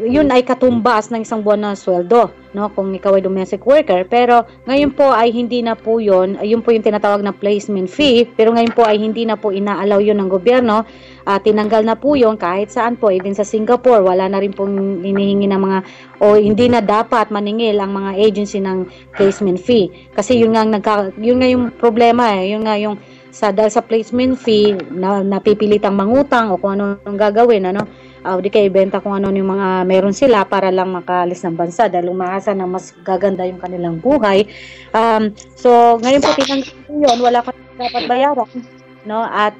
yun ay katumbas ng 1 buwan na sweldo, kung ikaw ay domestic worker. Pero ngayon po ay hindi na po yun po yung tinatawag na placement fee, pero ngayon po ay hindi na po inaalaw yun ng gobyerno. Tinanggal na po yun kahit saan po, even sa Singapore, wala na rin pong hinihingi ng mga, o hindi na dapat maningil ang mga agency ng placement fee. Kasi yun nga yung problema, yun nga yung dahil sa placement fee, napipilitang mangutang o kung anong gagawin, di kayo ibenta kung ano yung mga meron sila para lang makaalis ng bansa dahil umaasa na mas gaganda yung kanilang buhay. So, ngayon po tinanggal yun, wala ka dapat bayaran, at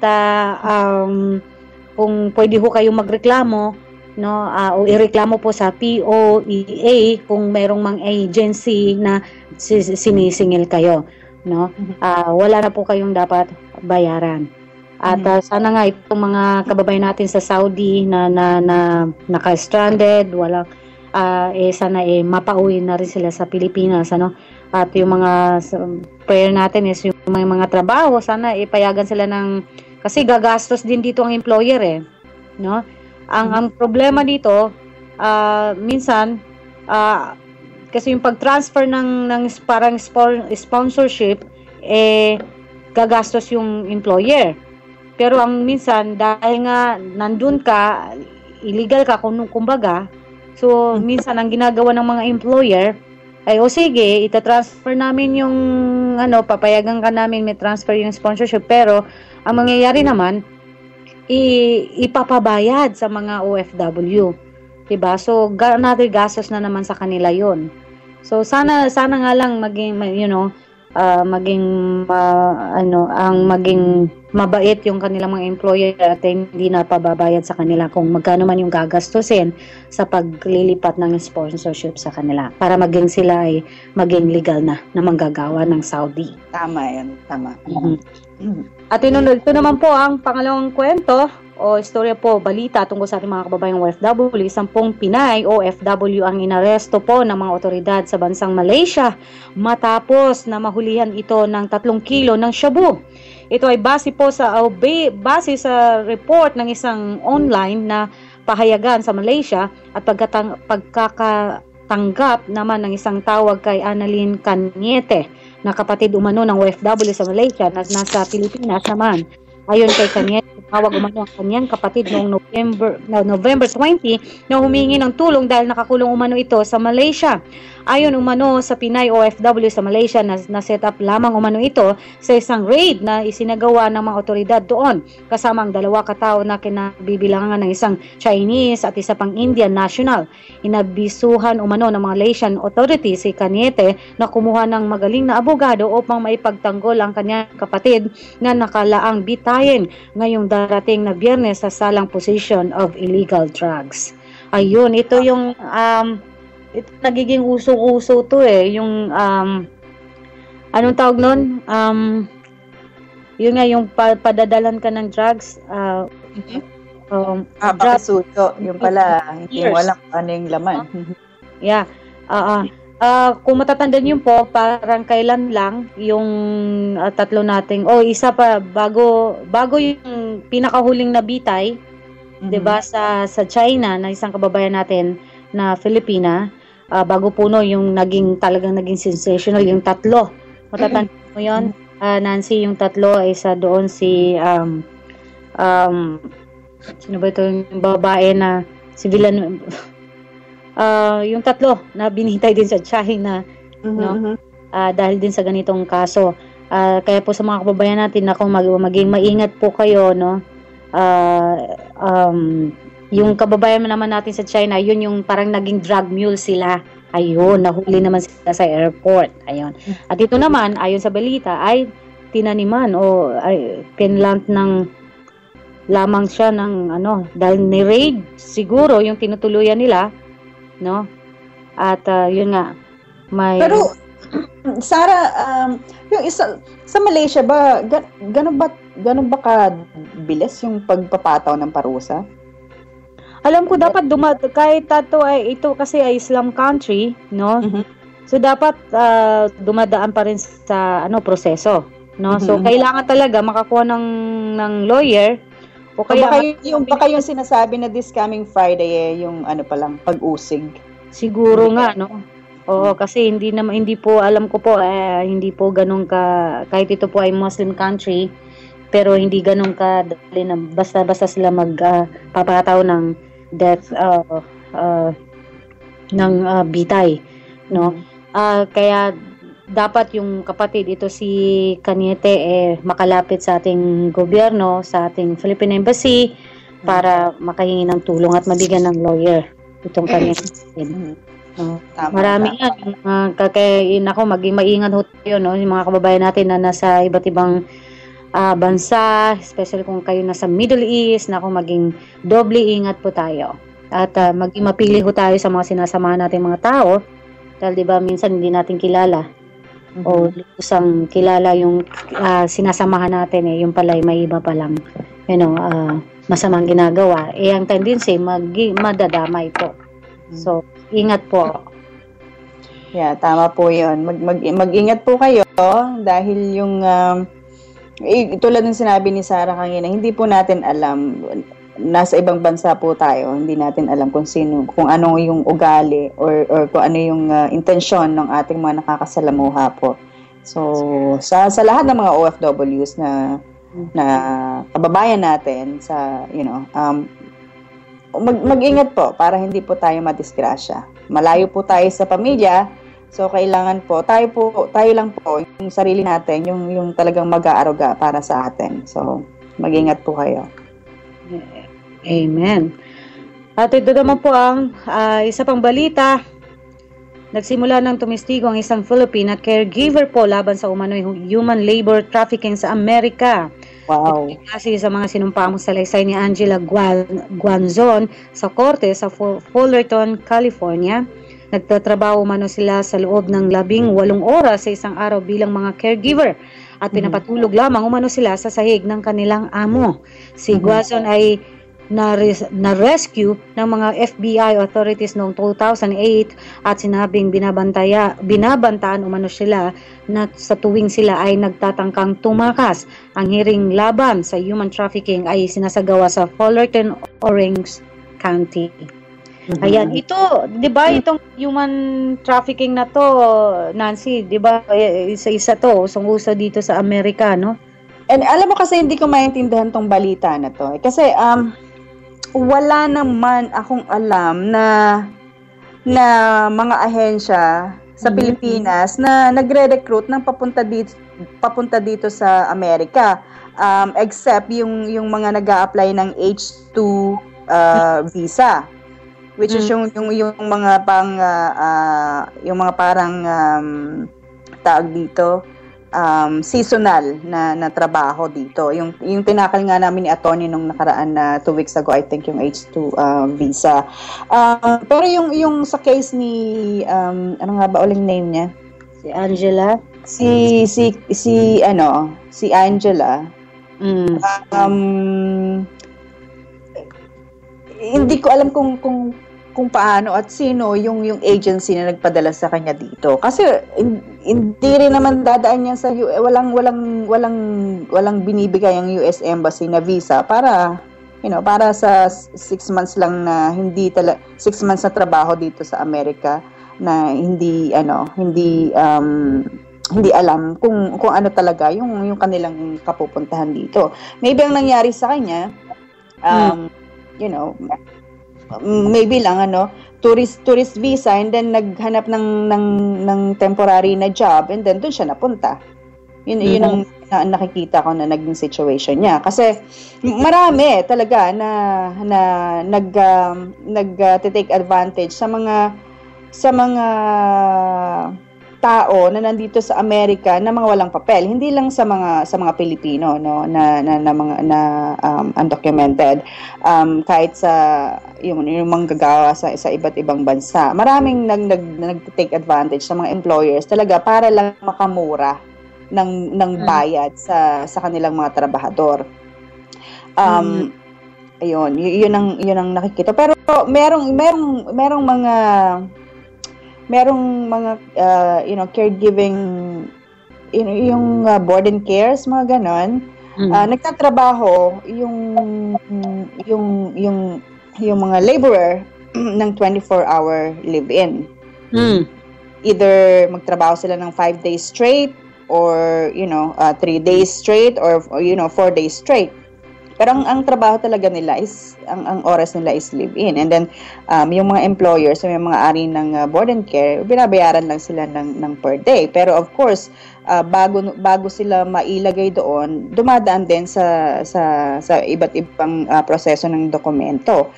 kung pwede ho kayong magreklamo, o ireklamo po sa POEA kung merong mang agency na sinisingil kayo, wala na po kayong dapat bayaran. At sana nga itong mga kababayan natin sa Saudi na naka-stranded, sana mapauwi na rin sila sa Pilipinas, At yung mga prayer natin is yung mga trabaho, sana ipayagan sila kasi gagastos din dito ang employer, Ang problema dito, minsan, kasi yung pag-transfer ng parang sponsorship, gagastos yung employer. Pero ang minsan, dahil nga nandun ka, illegal ka kumbaga, so minsan ang ginagawa ng mga employer, ay sige, itatransfer namin yung, papayagan ka namin may transfer yung sponsorship, pero ang mangyayari naman, ipapabayad sa mga OFW. Diba? So, another gastos na naman sa kanila yon. So, sana nga lang maging mabait yung kanilang mga employer at hindi na pababayad sa kanila kung magkano man yung gagastusin sa paglilipat ng sponsorship sa kanila para maging sila ay maging legal na manggagawa ng Saudi. Tama yan, tama. At ito naman po ang pangalawang kwento o istorya po, balita tungkol sa ating mga kababayang OFW. 10 Pinay OFW ang inaresto po ng mga otoridad sa bansang Malaysia matapos na mahulihan ito ng 3 kilo ng shabu. Ito ay base sa report ng isang online na pahayagan sa Malaysia at pagkakatanggap naman ng isang tawag kay Annalyn Cañete na kapatid umano ng OFW sa Malaysia na nasa Pilipinas naman. Ayon kay Cañete, tawag umano ang kanyang kapatid noong November 20 na humingi ng tulong dahil nakakulong umano ito sa Malaysia. Ayon umano sa Pinay OFW sa Malaysia na set up lamang umano ito sa isang raid na isinagawa ng mga otoridad doon kasama ang 2 katao na kinabibilangan ng isang Chinese at isa pang Indian national. Inabisuhan umano ng mga Malaysian authorities si Cañete na kumuha ng magaling na abogado upang maipagtanggol ang kanyang kapatid na nakalaang bitayin ngayong darating na Biyernes sa salang possession of illegal drugs. Ayun, ito yung ito nagiging uso-uso to yung anong tawag nun? Yun nga yung padadalan ka ng drugs. Pakisuyo. Yung pala, hindi mo alam ano yung laman. Yeah. Kung matatandaan niyo po, parang kailan lang yung tatlo nating, isa pa, bago yung pinakahuling nabitay, 'di ba, sa China na isang kababayan natin na Filipina, bago puno yung talagang naging sensational yung tatlo. Matatandaan mo yun, Nancy, yung tatlo ay isa doon si sino ba ito yung babae na sibilan, yung tatlo na binitay din sa China, no? Dahil din sa ganitong kaso. Kaya po sa mga kababayan natin, maging maingat po kayo, no? Yung kababayan naman natin sa China, yun yung parang naging drug mule sila. Ayun, nahuli naman sila sa airport. Ayun. At ito naman, ayon sa balita, ay tinaniman o pinlant ng lamang siya ng dahil ni-raid siguro yung tinutuluyan nila, no? At yun nga, Pero Sarah, yung isa sa Malaysia ba ganun ba bilis yung pagpapataw ng parusa? Alam ko dapat kahit ito kasi ay Islam country, no? So dapat dumadaan pa rin sa proseso, no? So kailangan talaga makakuha ng lawyer o kaya baka yung sinasabi na this coming Friday yung pag-usig. Siguro nga, no? Oo, kasi hindi po alam ko po hindi po ganun kahit ito po ay Muslim country, pero hindi ganun dali na basta sila magpapataw ng death ng bitay, no? Kaya dapat yung kapatid ito si Cañete makalapit sa ating gobyerno, sa ating Philippine Embassy para makahingi ng tulong at mabigyan ng lawyer itong Cañete. Marami yan. Maging maingat ho tayo, no? Yung mga kababayan natin na nasa iba't ibang bansa, especially kung kayo nasa Middle East, maging doble ingat po tayo. At maging mapili ho tayo sa mga sinasamahan natin mga tao, dahil diba minsan hindi natin kilala o lusang kilala yung sinasamahan natin yung pala may iba pa lang masamang ginagawa. Ang tendency madadamay po. So ingat po. Yeah, tama po 'yon. Mag-ingat po kayo dahil yung tulad ng sinabi ni Sarah kanina, hindi po natin alam, nasa ibang bansa po tayo, hindi natin alam kung ano yung ugali or kung ano yung intensyon ng ating mga nakakasalamuha po. So sa lahat ng mga OFWs na kababayan natin mag-ingat po para hindi po tayo madisgrasya. Malayo po tayo sa pamilya, so kailangan po tayo lang po yung sarili natin, yung talagang mag-aaruga para sa atin. So mag-ingat po kayo. Amen. At ito naman po ang isa pang balita. Nagsimula ng tumistigo ang isang Filipina caregiver po laban sa umano'y human labor trafficking sa Amerika. Wow. Kasi sa mga sinumpamong salaysay ni Angela Guanzon sa korte sa Fullerton, California. Nagtatrabaho umano sila sa loob ng 18 oras sa isang araw bilang mga caregiver at pinapatulog lamang umano sila sa sahig ng kanilang amo. Si Guanzon ay na-rescue ng mga FBI authorities noong 2008 at sinabing binabantaan umano sila na sa tuwing sila ay nagtatangkang tumakas. Ang hearing laban sa human trafficking ay sinasagawa sa Fullerton, Orange County. Ayan, ito, 'di ba, itong human trafficking na to, Nancy, 'di ba, isa-isa to, usong-uso dito sa Amerika, no? And alam mo kasi hindi ko maintindihan tong balita na to. Kasi wala naman akong alam na mga ahensya sa Pilipinas na nagre-recruit ng papunta dito sa Amerika. Except yung mga nag-a-apply ng H2 visa, which is yung mga parang tawag dito, seasonal na trabaho dito. Yung tinakal nga namin ni Atty. Nung nakaraan na 2 weeks ago, I think yung H2 visa. Pero yung sa case ni ano nga ba uling name niya? Si Angela? Si Angela. Hindi ko alam kung paano at sino yung agency na nagpadala sa kanya dito. Kasi hindi rin naman dadaan niya sa walang binibigay ang US Embassy na visa para para sa 6 months lang na 6 months na trabaho dito sa Amerika na hindi alam kung ano talaga yung kanilang kapupuntahan dito. Maybe ang nangyari sa kanya maybe lang tourist visa and then naghanap ng temporary na job and then doon siya napunta. Yun ang nakikita ko na naging situation niya kasi marami talaga na nag-take advantage sa mga tao na nandito sa Amerika na mga walang papel, hindi lang sa mga Pilipino na undocumented, kahit sa yung manggagawa sa iba't ibang bansa. Maraming nag-take advantage sa mga employers talaga para lang makamura ng bayad sa kanilang mga trabahador. Ayun, yun ang nakikita. Pero merong mga caregiving, yung board and cares, mga ganon. Nagtatrabaho yung mga laborer ng 24-hour live-in. Either magtrabaho sila ng 5 days straight or 3 days straight or 4 days straight. Pero ang trabaho talaga nila is, ang oras nila is live-in. And then, yung mga employers, yung mga ari ng board and care, binabayaran lang sila ng per day. Pero of course, bago sila mailagay doon, dumadaan din sa iba't ibang proseso ng dokumento.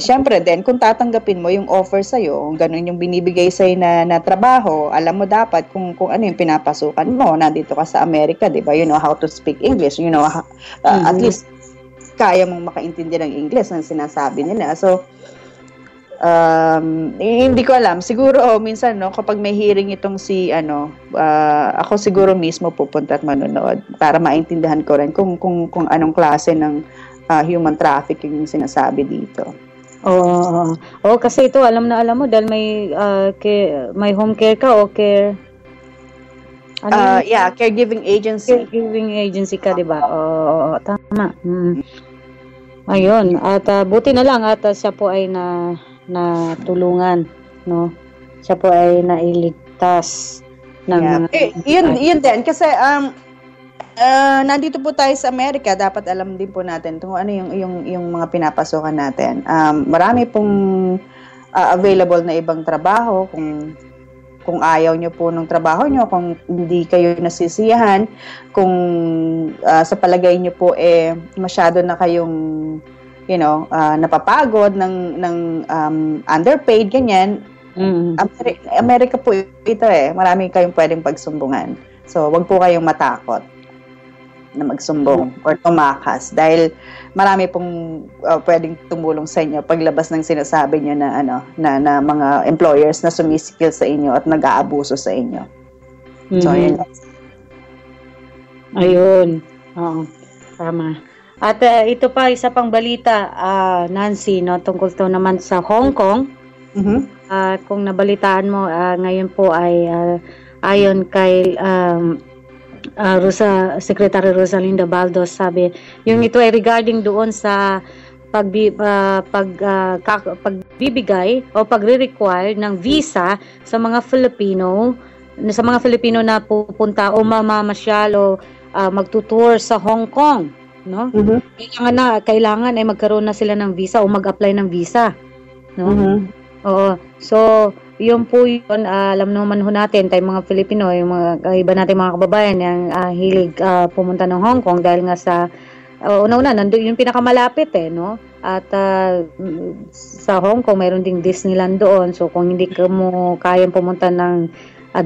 Syempre din, kung tatanggapin mo yung offer sa'yo, kung ganun yung binibigay sa'yo na trabaho, alam mo dapat kung ano yung pinapasukan mo. Nandito ka sa Amerika, di ba? You know how to speak English. You know, at least, kaya mong makaintindi ng English ang sinasabi nila. So, hindi ko alam. Siguro, minsan, kapag may hearing itong ako siguro mismo pupunta at manonood para maintindihan ko rin kung anong klase ng human trafficking yung sinasabi dito. Kasi ito, alam mo, dahil may home care ka o care... caregiving agency. Caregiving agency ka, di ba? Oo, tama. Ayun, at buti na lang at siya po ay natulungan, no? Siya po ay nailigtas ng yun din kasi nandito po tayo sa Amerika, dapat alam din po natin kung ano yung mga pinapasukan natin. Marami pong available na ibang trabaho kung ayaw nyo po ng trabaho nyo, kung hindi kayo nasisiyahan, kung sa palagay nyo po masyado na kayong napapagod ng underpaid, ganyan. Amerika po ito marami kayong pwedeng pagsumbungan. So, wag po kayong matakot na magsumbong or tumakas dahil marami pong pwedeng tumulong sa inyo paglabas ng sinasabi nyo na mga employers na sumisikil sa inyo at nag-aabuso sa inyo. So, ayun. Oo, tama. At ito pa, isa pang balita, Nancy, tungkol to naman sa Hong Kong. Kung nabalitaan mo, ngayon po ay ayon kay Secretary Rosalinda Baldos, sabi, yung ito ay regarding doon sa pagbibigay o pagre-require ng visa sa mga Filipino na pupunta o mamamasyal o magtutour sa Hong Kong, no? Kailangan ay magkaroon na sila ng visa o mag-apply ng visa, no? Oo. So, yun po yun, alam naman ho natin, tayo mga Filipino, yung mga iba natin mga kababayan, yung hilig pumunta ng Hong Kong dahil nga sa una-una, nandun yung pinakamalapit no? At sa Hong Kong, mayroon ding Disneyland doon. So, kung hindi ka mo kayang pumunta ng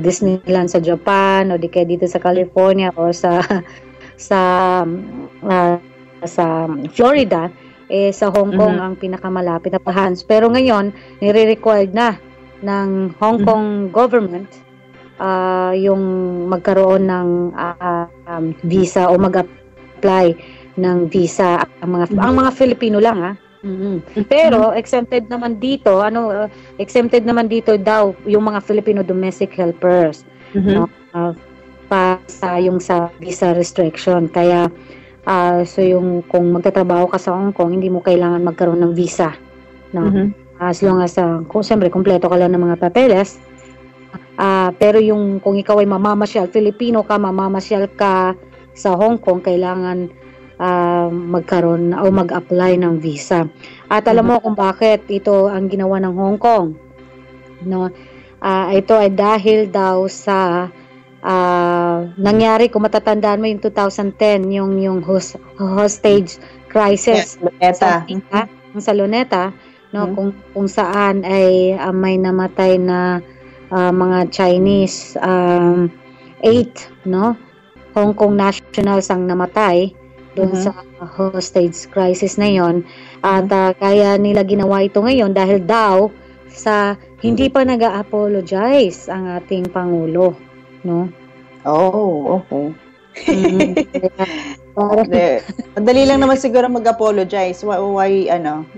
Disneyland sa Japan o di kaya dito sa California o sa Florida, sa Hong Kong ang pinakamalapit na pahans. Pero ngayon, nire-required na ng Hong Kong government yung magkaroon ng visa o mag-apply ng visa ang mga Filipino lang Pero exempted naman dito daw yung mga Filipino domestic helpers sa visa restriction. Kaya so yung kung magtatrabaho ka sa Hong Kong, hindi mo kailangan magkaroon ng visa, no? As long as kung siyempre kumpleto ka lang ng mga papeles. Pero yung kung ikaw ay Filipino ka, mamamasyal ka sa Hong Kong, kailangan magkaroon o mag-apply ng visa. At alam mo kung bakit ito ang ginawa ng Hong Kong, no? Ito ay dahil daw sa nangyari, kung matatandaan mo yung 2010, yung hostage crisis sa Luneta, no? Kung saan ay may namatay na mga Chinese 8, no? Hong Kong nationals ang namatay doon sa hostage crisis na yon. At kaya nila ginawa ito ngayon dahil daw sa hindi pa nag-apologize ang ating Pangulo, no? Oh, okay. Madali lang naman siguro mag-apologize. Why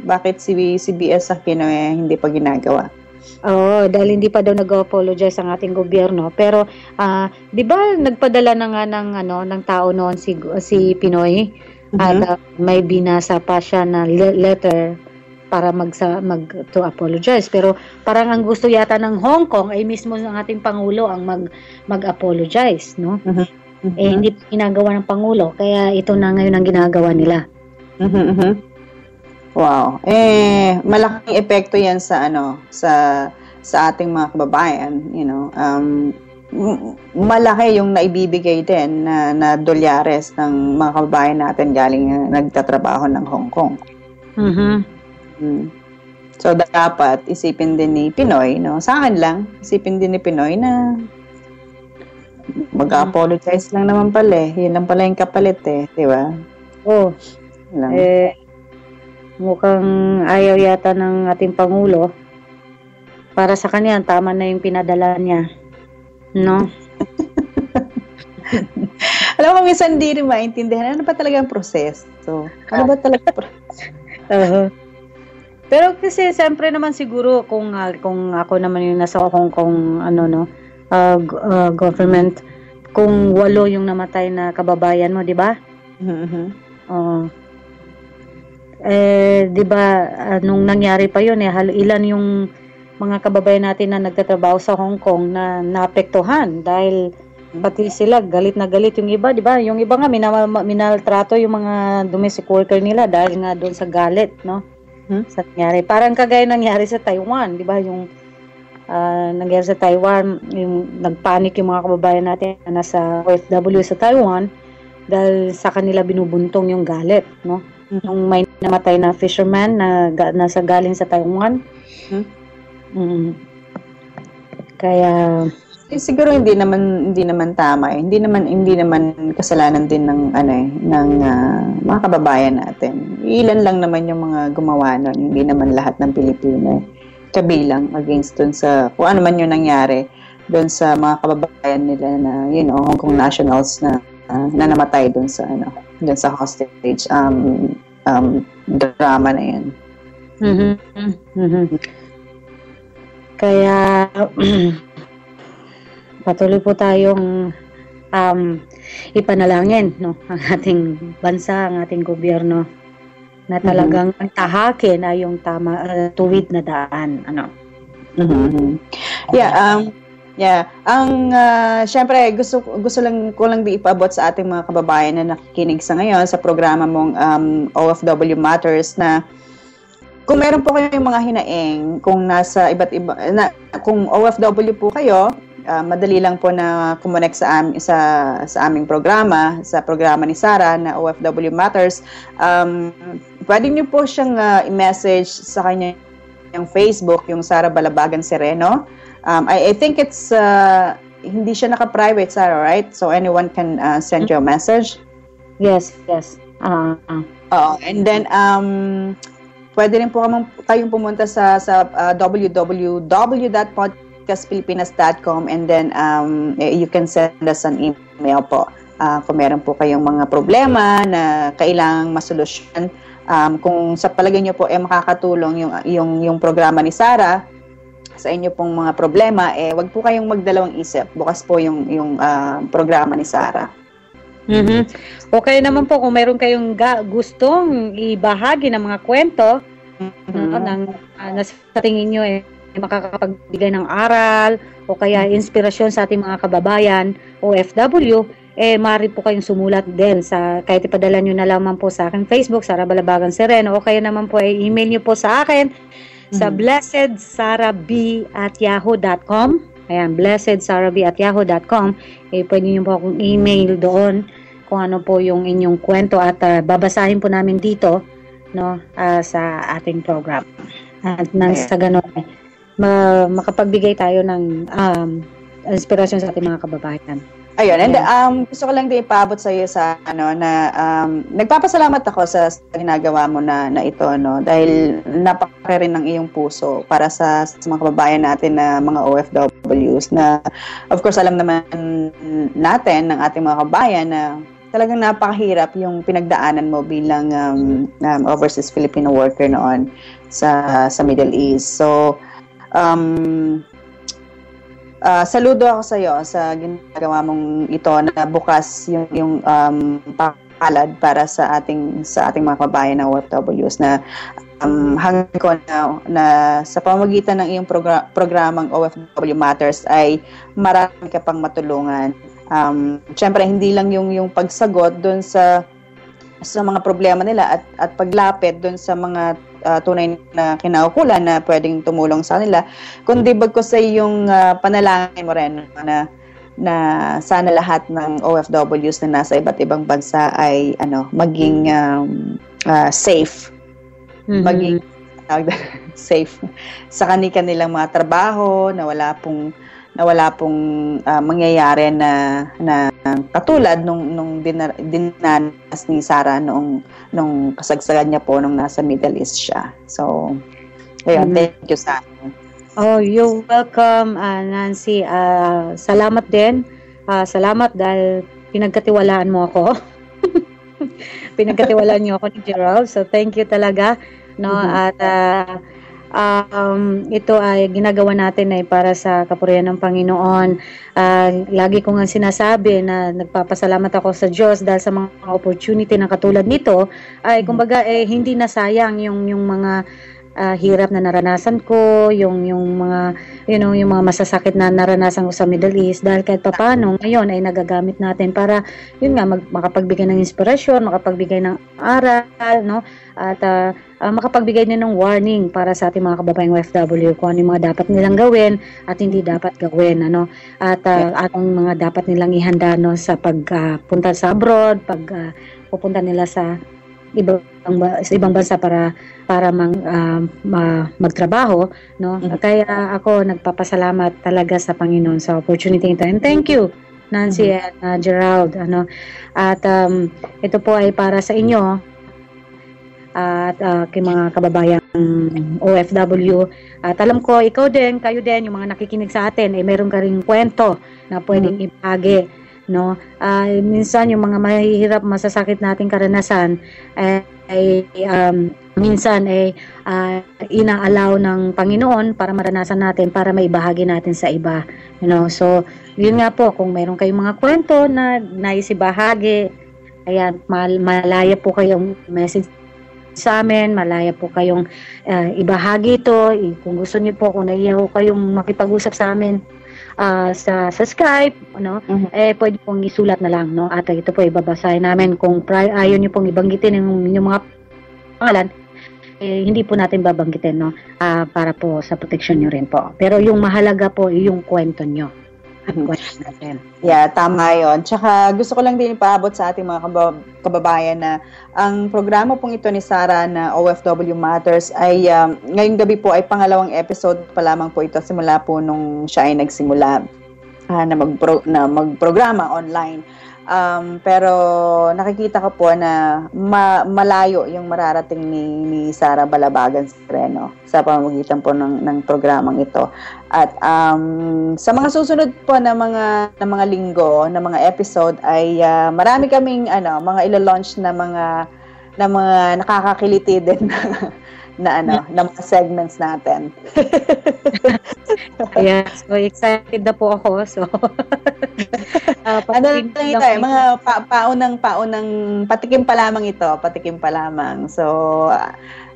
bakit si BS Aquino hindi pa ginagawa? Dahil hindi pa daw nag-apologize ang ating gobyerno. Pero 'di ba nagpadala na nga ng tao noon si Pinoy at may binasa pa siya na letter para to apologize. Pero parang ang gusto yata ng Hong Kong ay mismo ng ating Pangulo ang mag-apologize, no? Hindi pa ginagawa ng Pangulo, kaya ito na ngayon ang ginagawa nila. Wow. Malaking epekto 'yan sa sa ating mga kababayan, malaki yung naibibigay din na dolyares ng mga kababayan natin galing nagtatrabaho ng Hong Kong. So dapat isipin din ni Pinoy, no? Sa akin lang, isipin din ni Pinoy na mag-apologize lang naman pala Yun lang pala yung kapalit di ba? Mukhang ayaw yata ng ating Pangulo. Para sa kanya, tama na yung pinadala niya. No? Alam mo, minsan hindi rin maintindihan. Ano ba talaga ang proseso? Ano ba talaga Pero kasi, siyempre naman siguro, kung ako naman yung nasa Hong Kong, government, kung 8 yung namatay na kababayan mo, di ba? Di ba, nung nangyari pa yun, ilan yung mga kababayan natin na nagtatrabaho sa Hong Kong na naapektuhan dahil pati sila galit na galit yung iba, di ba? Yung iba nga minaltrato yung mga domestic worker nila dahil nga doon sa galit, no? Sa nangyari. Parang kagaya nangyari sa Taiwan, di ba? Yung nangyari sa Taiwan, yung nagpanik yung mga kababayan natin na nasa OFW sa Taiwan dahil sa kanila binubuntong yung galit, no? Yung may namatay na fisherman na nasa galing sa Taiwan. Kaya siguro hindi naman tama hindi naman kasalanan din ng mga kababayan natin. Ilan lang naman yung mga gumawa nun, hindi naman lahat ng Pilipino kabilang against dun sa kung ano man yung nangyari dun sa mga kababayan nila na Hong Kong nationals na namatay dun sa hostage drama na yan. Kaya patuloy po tayong ipanalangin, no, ang ating bansa, ang ating gobyerno na talagang ang tahakin ay yung tama tuwid na daan, Yeah, Yeah. Syempre, gusto lang ko lang di ipaabot sa ating mga kababayan na nakikinig sa ngayon sa programa mong OFW Matters na kung meron po kayong mga hinaing, kung nasa iba't iba, kung OFW po kayo, madali lang po na kumonek sa aming programa, sa programa ni Sarah na OFW Matters. Pwede niyo po siyang i-message sa kanya yung Facebook, yung Sarah Balabagan Sereno. I think it's hindi siya naka-private, Sarah, right? So anyone can send you a message. Yes. And then pwede rin po kayong pumunta sa www.podcastpilipinas.com and then you can send us an email po kung meron po kayong mga problema na kailangang masolusyon. Kung sa palagay niyo po makakatulong yung programa ni Sarah sa inyo pong mga problema, wag po kayong magdalawang isip. Bukas po yung programa ni Sarah. Mm-hmm. Okay naman po kung mayroon kayong gustong ibahagi ng mga kwento na sa tingin nyo makakapagbigay ng aral o kaya inspirasyon sa ating mga kababayan OFW, maaari po kayong sumulat din kahit ipadala nyo na lamang po sa akin Facebook, Sarah Balabagan Sereno, o kaya naman po email nyo po sa akin sa blessedsarahb@yahoo.com. Ayan, blessedsarahb@yahoo.com. Pwede nyo po akong email doon kung ano po yung inyong kwento at babasahin po namin dito sa ating program. At sa ganun, makapagbigay tayo ng inspirasyon sa ating mga kababayan. Ayun, and gusto ko lang din ipaabot sa iyo nagpapasalamat ako sa ginagawa mo na ito, dahil napaka rin ng iyong puso para sa mga kababayan natin na mga OFWs na of course alam naman natin ng ating mga kababayan na talagang napakahirap yung pinagdaanan mo bilang overseas Filipino worker noon sa Middle East. So saludo ako sa iyo sa ginagawa mong ito na bukas yung palad para sa ating mga kababayan na OFWs na hanggang ko na sa pamamagitan ng iyong programang OFW Matters ay marami ka pang matulungan. Siyempre hindi lang yung pagsagot doon sa mga problema nila at paglapit doon sa mga tunay na kinaukulan na pwedeng tumulong sa kanila, kundi bagkus sa yung panalangin mo rin na sana lahat ng OFWs na nasa iba't ibang bansa ay maging safe, maging safe sa kanilang mga trabaho, na wala pong mangyayari na katulad nung dinanas ni Sarah nung kasagsagan niya po nung nasa Middle East siya. So, ayun, thank you, Sarah. Oh, you're welcome, Nancy. Salamat din. Salamat dahil pinagkatiwalaan mo ako. Pinagkatiwalaan niyo ako ni Gerald. So, thank you talaga. At ito ay ginagawa natin ay para sa kapurihan ng Panginoon. Lagi ko nga sinasabi na nagpapasalamat ako sa Diyos dahil sa mga opportunity na katulad nito ay kumbaga hindi nasayang yung mga hirap na naranasan ko, yung mga yung mga masasakit na naranasan ko sa Middle East, dahil kahit papaano ngayon ay nagagamit natin para makapagbigay ng inspirasyon, makapagbigay ng aral, at makapagbigay din ng warning para sa ating mga kababayang OFW kung ano yung mga dapat nilang gawin at hindi dapat gawin, at anong mga dapat nilang ihanda sa pagpunta sa abroad, pupunta nila sa ibang bansa para magtrabaho, Kaya ako nagpapasalamat talaga sa Panginoon sa opportunity ito. And thank you, Nancy at Gerald, At ito po ay para sa inyo at kay mga kababayang OFW. At alam ko, kayo din, yung mga nakikinig sa atin, meron ka ring kwento na pwedeng ibahagi, minsan yung mga mahihirap, masasakit nating karanasan minsan inaalaw ng Panginoon para maranasan natin, para maibahagi natin sa iba, So, yun nga po, kung mayroon kayong mga kwento na naisibahagi, ayan, malaya po kayong message sa amin, malaya po kayong ibahagi ito. Kung gusto niyo po, kung naiyaw kayong makipag-usap sa amin, sa Skype, pwede pong isulat na lang, no? At ito po ibabasahin namin kung ayaw niyo pong ibanggitin yung inyong mga pangalan, hindi po natin babanggitin, no? Para po sa protection niyo rin po. Pero yung mahalaga po yung kwento niyo. Ang kwento natin. Yeah, tama yun. Tsaka gusto ko lang din ipaabot sa ating mga kababayan na ang programa pong ito ni Sarah na OFW Matters ay ngayong gabi po ay pangalawang episode pa lamang po ito simula po nung siya ay nagsimula na magprograma online. Pero nakikita ko po na malayo yung mararating ni Sarah Balabagan Sereno sa pamamagitan po ng programang ito. At sa mga susunod po na mga linggo, na mga episode ay marami kaming mga ilo-launch na mga nakakakiliti din na mga segments natin. Yeah, so excited na po ako. So mga paunang patikim pa lamang ito, patikim pa lamang. So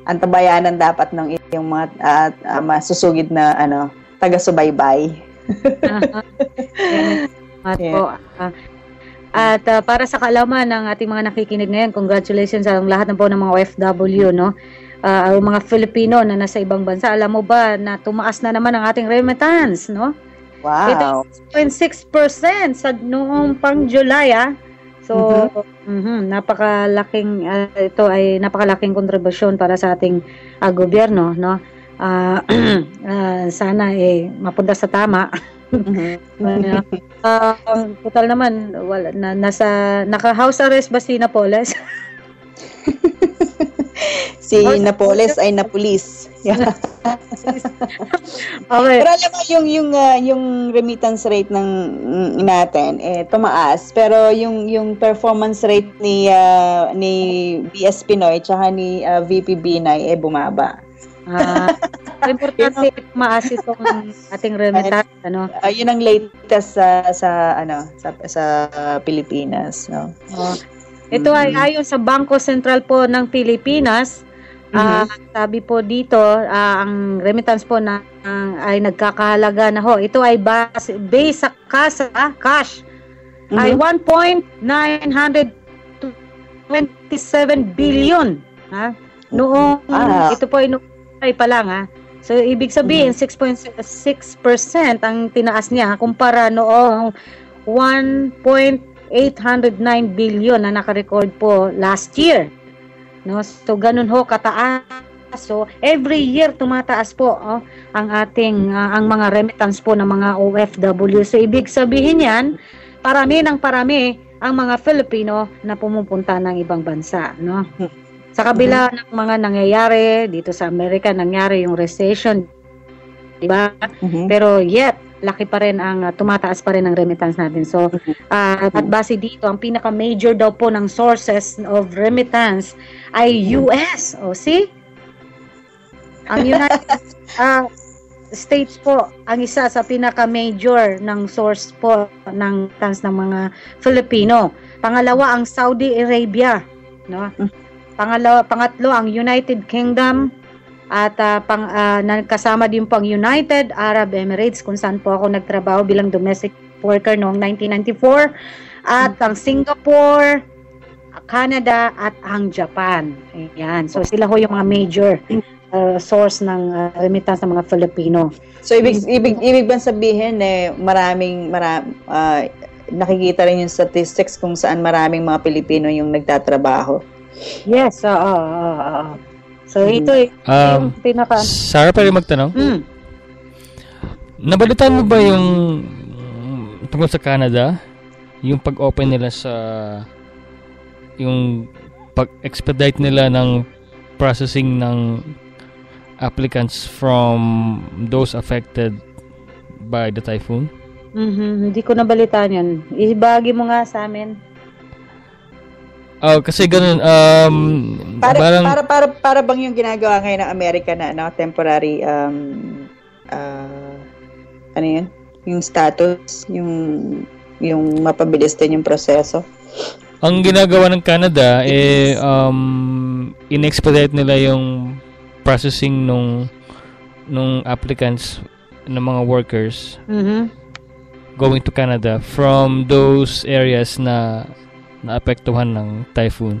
antabayanan dapat ng iyong mga masusugid na taga-subaybay. At para sa kaalaman ng ating mga nakikinig ngayon, congratulations sa lahat ng mga OFW, no? Ang mga Filipino na nasa ibang bansa. Alam mo ba na tumaas na naman ang ating remittance, no? Wow. Ito 6.6% sa noong pang July, So, napakalaking ito ay napakalaking kontribusyon para sa ating gobyerno, no? Sana mapunta sa tama. Total naman wala naka-house arrest ba si Napoles? Si Napoles ay napulis. Yeah. Okay. Pero alam mo yung remittance rate ng natin tumaas, pero yung performance rate ni BS Pinoy tsaka ni VP Binay bumaba. Importante tumaas itong ating remittance, yun ang latest sa Pilipinas, no. Ito ay ayon sa Bangko Sentral po ng Pilipinas. Sabi po dito, ang remittance po ay nagkakahalaga na ito ay base sa cash ay 1.927 billion. Noong ito po ay pa lang. So ibig sabihin 6.6% ang tinaas niya kumpara noong 1.809 billion na naka-record po last year. No, so ganun kataas. So every year tumataas po ang ating ang mga remittance po ng mga OFW. So ibig sabihin yan, parami ang mga Filipino na pumupunta ng ibang bansa, no? Sa kabila ng mga nangyayari dito sa Amerika, nangyari yung recession, di ba? Pero yet laki pa rin ang tumataas pa rin ang remittance natin. So at base dito, ang pinaka-major daw po ng sources of remittance ay US. See? Ang United States po ang isa sa pinaka-major ng source po ng remittance ng mga Filipino. Pangalawa ang Saudi Arabia, no? Pangatlo ang United Kingdom. At kasama din po ang United Arab Emirates kung saan po ako nagtrabaho bilang domestic worker noong 1994. At ang Singapore, Canada at ang Japan. Ayan. So sila yung mga major source ng remittance ng mga Filipino. So ibig bang sabihin maraming nakikita rin yung statistics kung saan maraming mga Pilipino yung nagtatrabaho? Yes, So ito yung pinaka... Sarah, pwede magtanong? Nabalitaan mo ba yung tungkol sa Canada? Yung pag-open nila sa... yung pag-expedite nila ng processing ng applicants from those affected by the typhoon? Hindi ko nabalitaan yun. Ibagi mo nga sa amin. Kasi ganun para bang yung ginagawa ngayon ng Amerika na temporary ano yun? Yung status, yung mapabilis din yung proseso. Ang ginagawa ng Canada in-expedite nila yung processing nung applicants ng mga workers. going to Canada from those areas na naapektuhan ng typhoon.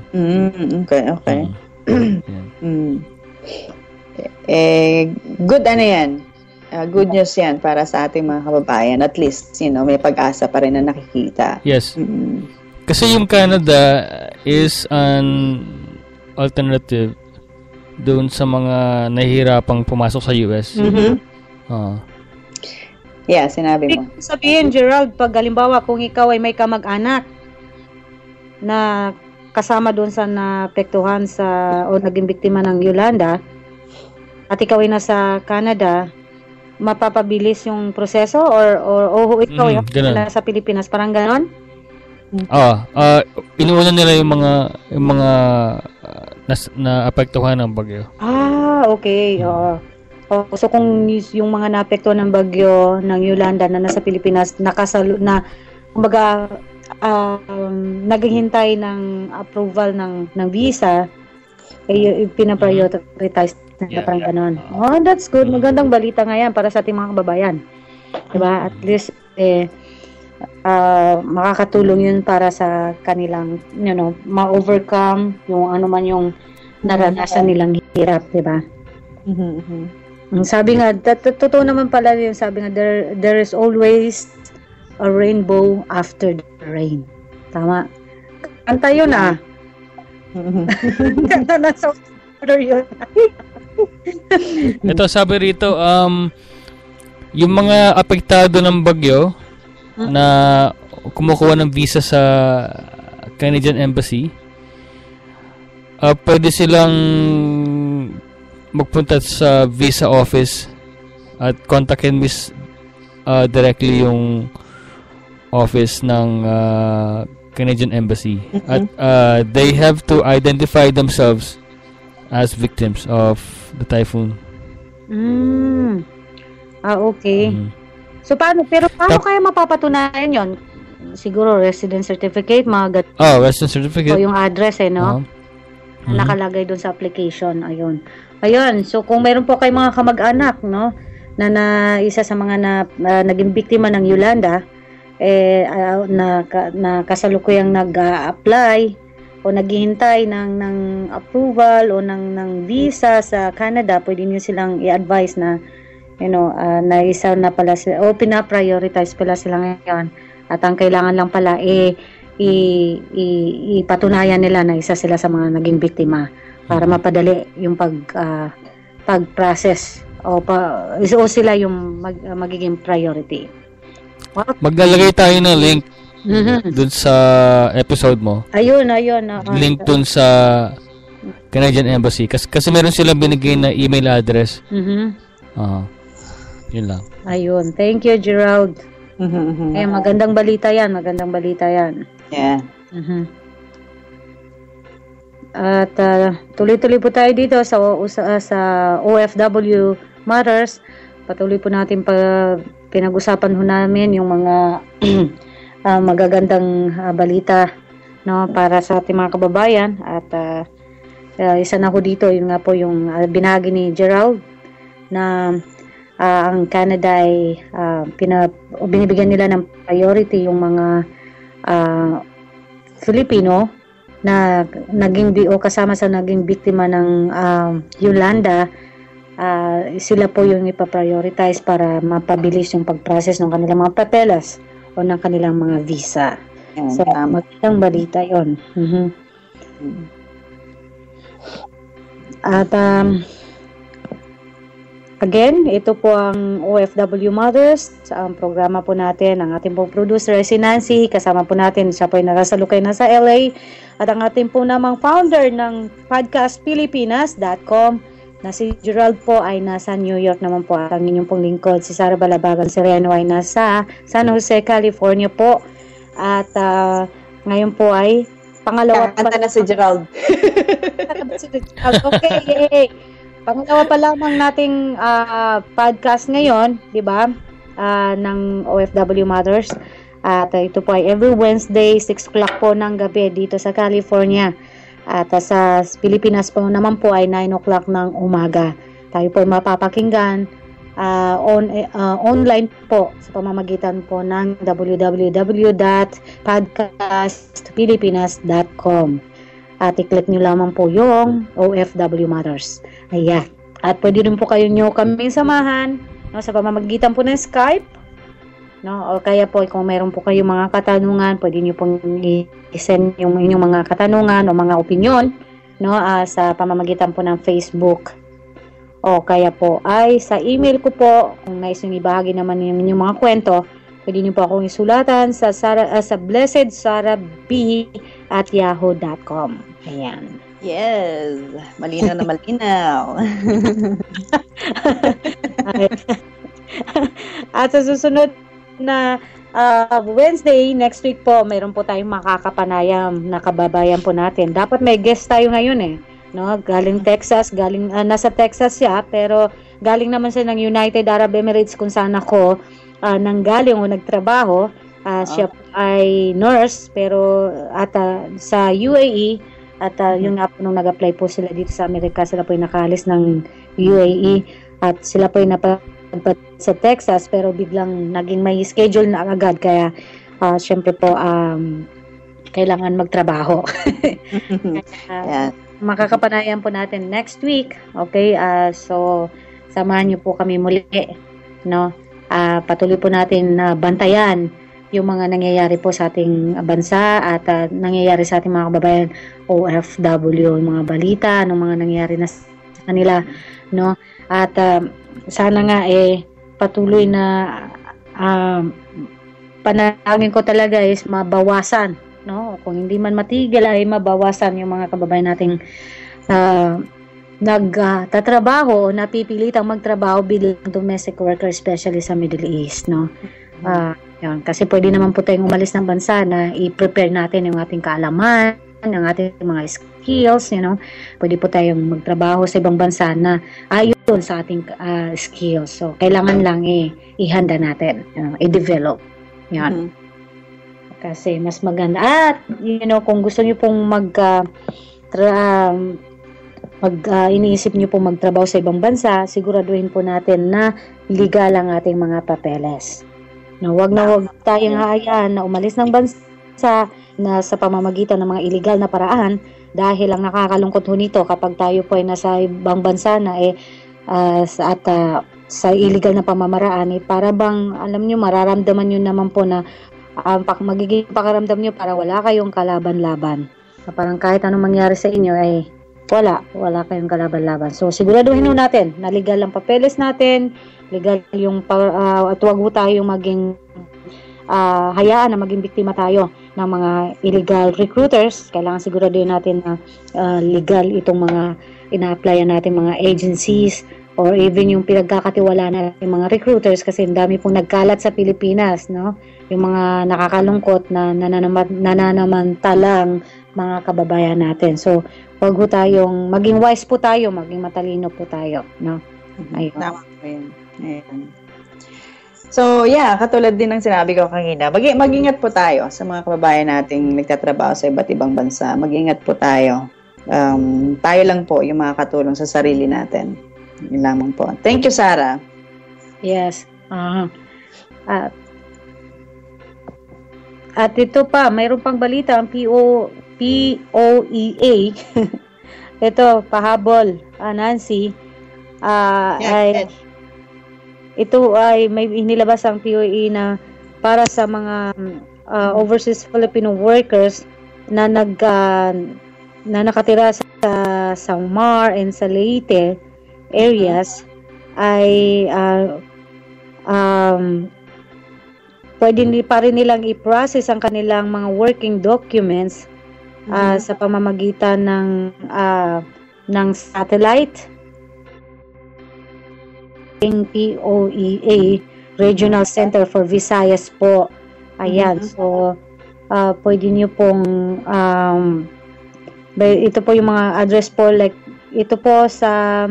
Okay. Yan. Good yan. Good news yan para sa ating mga kababayan. At least, may pag-asa pa rin na nakikita. Yes. Kasi yung Canada is an alternative doon sa mga nahihirapang pumasok sa US. Yeah, sinabi mo. Sabihin, Gerald, pag halimbawa kung ikaw ay may kamag-anak na kasama doon sa naapektuhan o naging biktima ng Yolanda at ikaw ay nasa Canada, mapapabilis yung proseso or ikaw ay nasa Pilipinas, parang ganon? Inuuna nila yung mga naapektuhan ng bagyo. Okay. So kung yung mga naapektuhan ng bagyo ng Yolanda na nasa Pilipinas kumbaga naghihintay ng approval ng visa, pinaprioritize na parang ganon. That's good. Magandang balita nga yan para sa ating mga kababayan. Diba? At least makakatulong yun para sa kanilang ma-overcome yung ano man yung naranasan nilang hirap, diba? Sabi nga, totoo naman pala yung sabi nga, there is always a rainbow after the rain. Tama. Kanta yun Kanta na sa order yun. Ito, sabi rito, yung mga apektado ng bagyo na kumukuha ng visa sa Canadian Embassy, pwede silang magpunta sa visa office at kontakin directly yung office ng Canadian Embassy. At they have to identify themselves as victims of the typhoon. Okay. So paano kaya mapapatunayan yon? Siguro resident certificate, resident certificate. O yung address nakalagay doon sa application. Ayun. So kung meron po kay mga kamag-anak, na isa sa mga naging biktima ng Yolanda, na kasalukuyang nag-apply o naghihintay ng approval o ng visa sa Canada, pwede niyo silang i-advise na na isa na pala sila o pina-prioritize pala sila ngayon, at ang kailangan lang pala ipatunayan nila na isa sila sa mga naging biktima para mapadali yung pag-process o sila yung magiging priority. Maglalagay tayo ng link dun sa episode mo. Ayun. Link dun sa Canadian Embassy kasi meron silang binigay na email address. Yun lang. Ayun. Thank you, Gerald. Magandang balita yan. Yeah. At tuloy-tuloy po tayo dito sa OFW Matters. Patuloy po natin pinag-usapan namin yung mga magagandang balita para sa ating mga kababayan. At isa na ko dito, yun nga po yung binagi ni Gerald na ang Canada ay binibigyan nila ng priority yung mga Filipino na kasama sa naging biktima ng Yolanda. Sila po yung ipaprioritize para mapabilis yung pag-process ng kanilang mga papeles o ng kanilang mga visa. So, magandang balita yun. At again, ito po ang OFW Mothers, ang programa po natin, ang ating pong producer si Nancy, kasama po natin, siya po ay nakasalukay na sa LA, at ang ating po namang founder ng podcastpilipinas.com na si Gerald po ay nasa New York naman po, at ang inyong pong lingkod, si Sara Balabagan Sereno ay nasa San Jose, California po, at ngayon po ay pangalawa Kanta na si Gerald. Okay, yay! Pangalawa pa lamang nating podcast ngayon, di ba? Ng OFW Mothers. At ito po ay every Wednesday, 6 o'clock po ng gabi dito sa California. At sa Pilipinas po naman po ay 9 o'clock ng umaga. Tayo po ay mapapakinggan online po sa pamamagitan po ng www.podcastpilipinas.com. At i-click nyo lamang po yung OFW Matters. Ayan. At pwede rin po kayo kaming samahan, no, sa pamamagitan po ng Skype, no, o kaya po kung meron po kayong mga katanungan, pwede nyo pong i-send yung inyong mga katanungan o mga opinion, no, sa pamamagitan po ng Facebook. O kaya po ay sa email ko po, kung nais nyo ibahagi naman yung inyong mga kwento, pwede nyo po akong isulatan sa blessedsarab@yahoo.com. Ayan. Yes, malinaw na malinaw. At sa susunod na Wednesday, next week po, mayroon po tayong makakapanayam na kababayan po natin. Dapat may guest tayo ngayon no? Galing Texas, nasa Texas siya, pero galing naman siya ng United Arab Emirates kung saan ako nanggaling o nagtrabaho. Siya ay nurse, pero sa UAE, at yung nga po nung nag-apply po sila dito sa Amerika, sila po yung nakaalis ng UAE at sila po yung napadpad sa Texas, pero biglang naging may schedule na agad, kaya syempre po kailangan magtrabaho. Yeah. Makakapanayan po natin next week. Okay, so samahan niyo po kami muli, no? Patuloy po natin na bantayan yung mga nangyayari po sa ating bansa at nangyayari sa ating mga kababayan OFW, yung mga balita, anong mga nangyayari na sa kanila, no? At sana nga patuloy na panalangin ko talaga is mabawasan, no? Kung hindi man matigil ay mabawasan yung mga kababayan nating nagtatrabaho o napipilitang magtrabaho bilang domestic worker, especially sa Middle East, no? Yan, kasi pwede naman po tayong umalis ng bansa na i-prepare natin yung ating kaalaman, yung ating mga skills, pwede po tayong magtrabaho sa ibang bansa na ayon sa ating skills. So, kailangan lang ihanda natin, i-develop. Yan. Kasi mas maganda. At, kung gusto niyo pong iniisip niyo pong magtrabaho sa ibang bansa, siguraduhin po natin na legal ang ating mga papeles. No, wag tayong hayaan na umalis ng bansa na sa pamamagitan ng mga illegal na paraan, dahil ang nakakalungkot ho nito kapag tayo po ay nasa ibang bansa na sa illegal na pamamaraan, para bang alam nyo, mararamdaman nyo naman po na magiging pakaramdam nyo para wala kayong kalaban-laban, na parang kahit anong mangyari sa inyo ay wala kayong kalaban-laban. So siguraduhin ho natin na legal ang papeles natin, legal yung at wag ho tayong maging hayaan na maging biktima tayo ng mga illegal recruiters. Kailangan siguraduhin natin na legal itong mga ina-applyan natin mga agencies or even yung pinagkakatiwalaan natin mga recruiters, kasi ang dami pong nagkalat sa Pilipinas, no? Yung mga nakakalungkot na nananamantalang mga kababayan natin. So wag ho tayong maging wise po tayo, maging matalino po tayo, no? Ayun. Tama po yun. Ayan. So, katulad din ng sinabi ko kanina, mag-ingat po tayo sa mga kababayan nating nagtatrabaho sa iba't ibang bansa. Mag-ingat po tayo. Tayo lang po yung makakatulong sa sarili natin. Yun lamang po. Thank you, Sarah. Yes. At ito pa, mayroon pang balita, ang POEA. Ito, pahabol, Nancy. Ito ay may inilabas ang POEA na para sa mga overseas Filipino workers na nakatira sa Samar and sa Leyte areas, ay pwede pa rin nilang i-process ang kanilang mga working documents sa pamamagitan ng satellite. POEA Regional Center for Visayas po. Ayan. So pwede niyo pong ito po yung mga address po, like ito po sa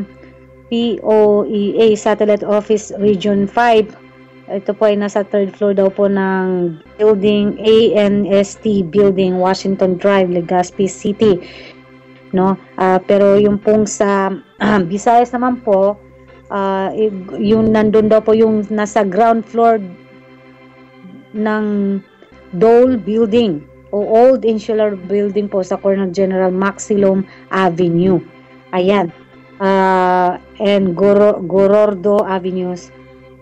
POEA Satellite Office Region 5. Ito po ay nasa 3rd floor daw po ng building ANST Building, Washington Drive, Legazpi City, no? Pero yung pong sa Visayas naman po, yung nandun daw po yung nasa ground floor ng Dole Building o Old Insular Building po sa corner General Maxilom Avenue. Ayan. And Gorordo Avenues.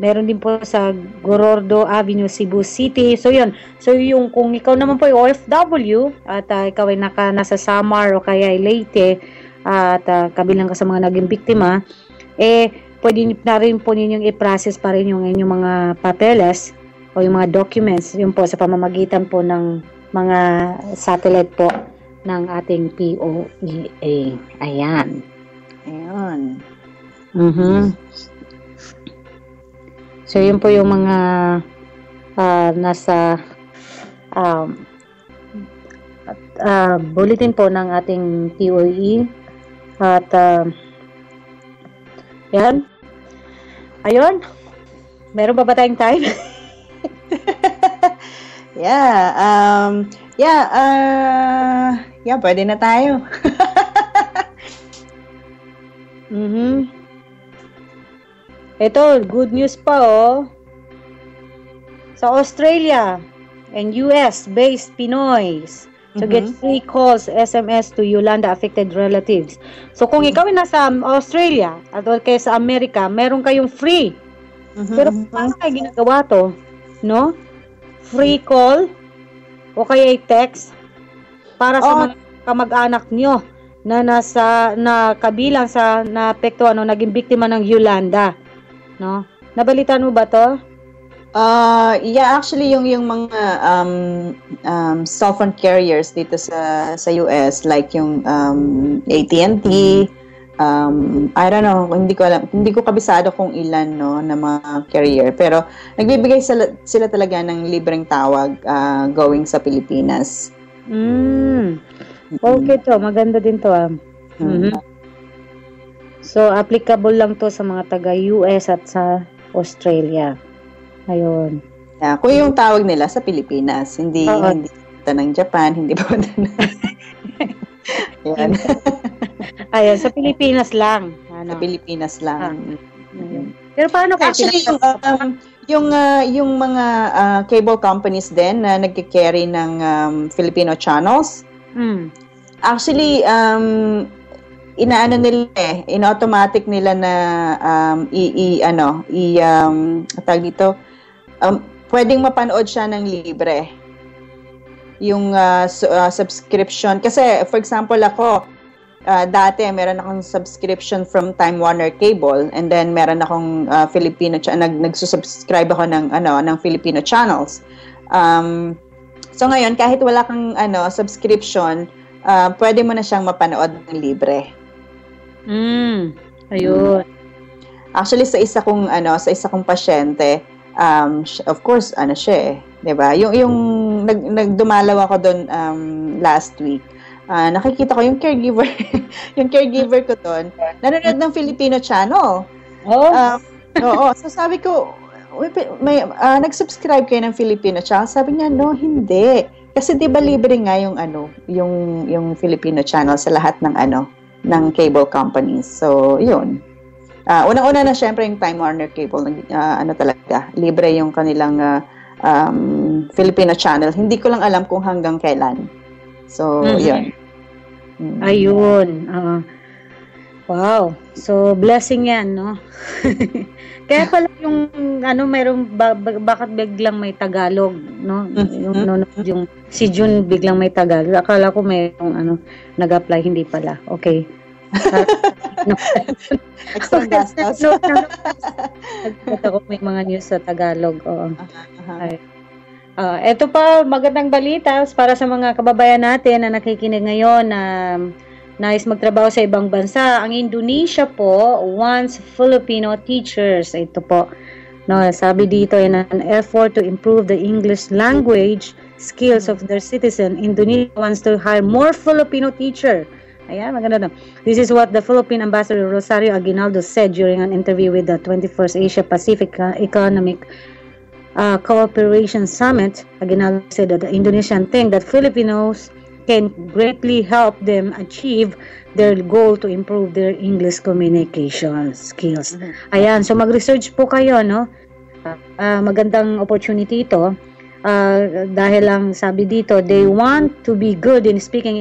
Meron din po sa Gorordo Avenue, Cebu City. So, yun. So, yung kung ikaw naman po yung OFW at ikaw ay nasa Samar o kaya ay Leyte at kabilang ka sa mga naging biktima, pwede na rin po ninyong i-process pa rin yung inyong mga papeles o yung mga documents, yun po sa pamamagitan po ng mga satellite po ng ating POEA. Ayan. Ayun. So, yun po yung mga nasa bulletin po ng ating POEA. At, yan. Ayun. Meron ba tayong time? Pwede na tayo. Ito, good news pa sa Australia and US-based Pinoys to get free calls, SMS to Yolanda affected relatives. So, kung ikaw ay nasa Australia at kaya sa Amerika, meron kayong free. Pero paano kayo ginagawa to? No? Free call o kaya text para sa mga kamag-anak nyo na kabilang sa naapektuhan o naging biktima ng Yolanda. No? Nabalitaan mo ba to? Actually yung mga cell phone carriers dito sa US like yung AT&T, I don't know, hindi ko kabisado kung ilan na mga carrier, pero nagbibigay sila talaga ng libreng tawag going sa Pilipinas. Okay to, maganda din to. So, applicable lang to sa mga taga-US at sa Australia. Ayun. Kung yung tawag nila sa Pilipinas, hindi punta ng Japan, hindi punta ng... Yan. Ayun, sa Pilipinas lang. Sa Pilipinas lang. Pero paano kayo? Actually, yung mga cable companies din na nagki-carry ng Filipino channels, actually, inaano nila in-automatic nila na tawag dito, pwedeng mapanood siya ng libre. Yung subscription. Kasi, for example, ako, dati meron akong subscription from Time Warner Cable and then meron akong Filipino nagsusubscribe ako ng Filipino channels. So ngayon kahit wala kang subscription, pwede mo na siyang mapanood ng libre. Ayun. Actually sa isa kong pasyente, of course siya 'di ba? Yung nagdumalaw ako doon last week. Nakikita ko yung caregiver ko doon, nanonood ng Filipino channel. Oo. So sabi ko, may nag-subscribe kayo ng Filipino channel? Sabi niya, no, hindi. Kasi 'di ba libre nga yung Filipino channel sa lahat ng cable companies. So, 'yun. Unang-una na syempre yung Time Warner Cable, talaga, libre yung kanilang Filipino channel. Hindi ko lang alam kung hanggang kailan. So, 'yun. Ayun. Wow. So, blessing 'yan, no? Kaya pala yung bakit biglang may Tagalog, no? Yung si June biglang may Tagalog. Akala ko mayroong nag-apply, hindi pala. Okay. Extra gastos. Nagpunta ko may mga news sa Tagalog. Oo. Ito pa, magandang balita para sa mga kababayan natin na nakikinig ngayon na nais magtrabaho sa ibang bansa. Ang Indonesia po wants Filipino teachers. Ito po. No, sabi dito, in an effort to improve the English language skills of their citizen, Indonesia wants to hire more Filipino teacher. Ayan, maganda na. This is what the Philippine Ambassador Rosario Aguinaldo said during an interview with the 21st Asia Pacific Economic Cooperation Summit. Aguinaldo said that the Indonesian think that Filipinos can greatly help them achieve their goal to improve their English communication skills. Ayan, so mag-research po kayo, no? Magandang opportunity ito. Dahil lang sabi dito, they want to be good in speaking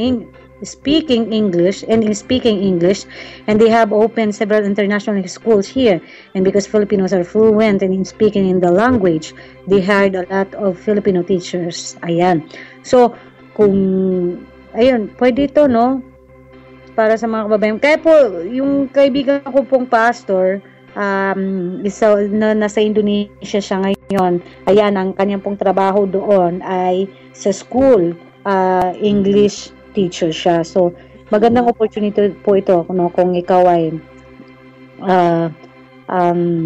English and they have opened several international schools here, and because Filipinos are fluent in speaking in the language, they hired a lot of Filipino teachers. Ayan, so pwede ito, no, para sa mga kababayan. Kaya po yung kaibigan ko pong pastor, nasa Indonesia siya ngayon. Ayan, ang kanyang pong trabaho doon ay sa school, English teacher siya. So, magandang opportunity po ito, no, kung ikaw ay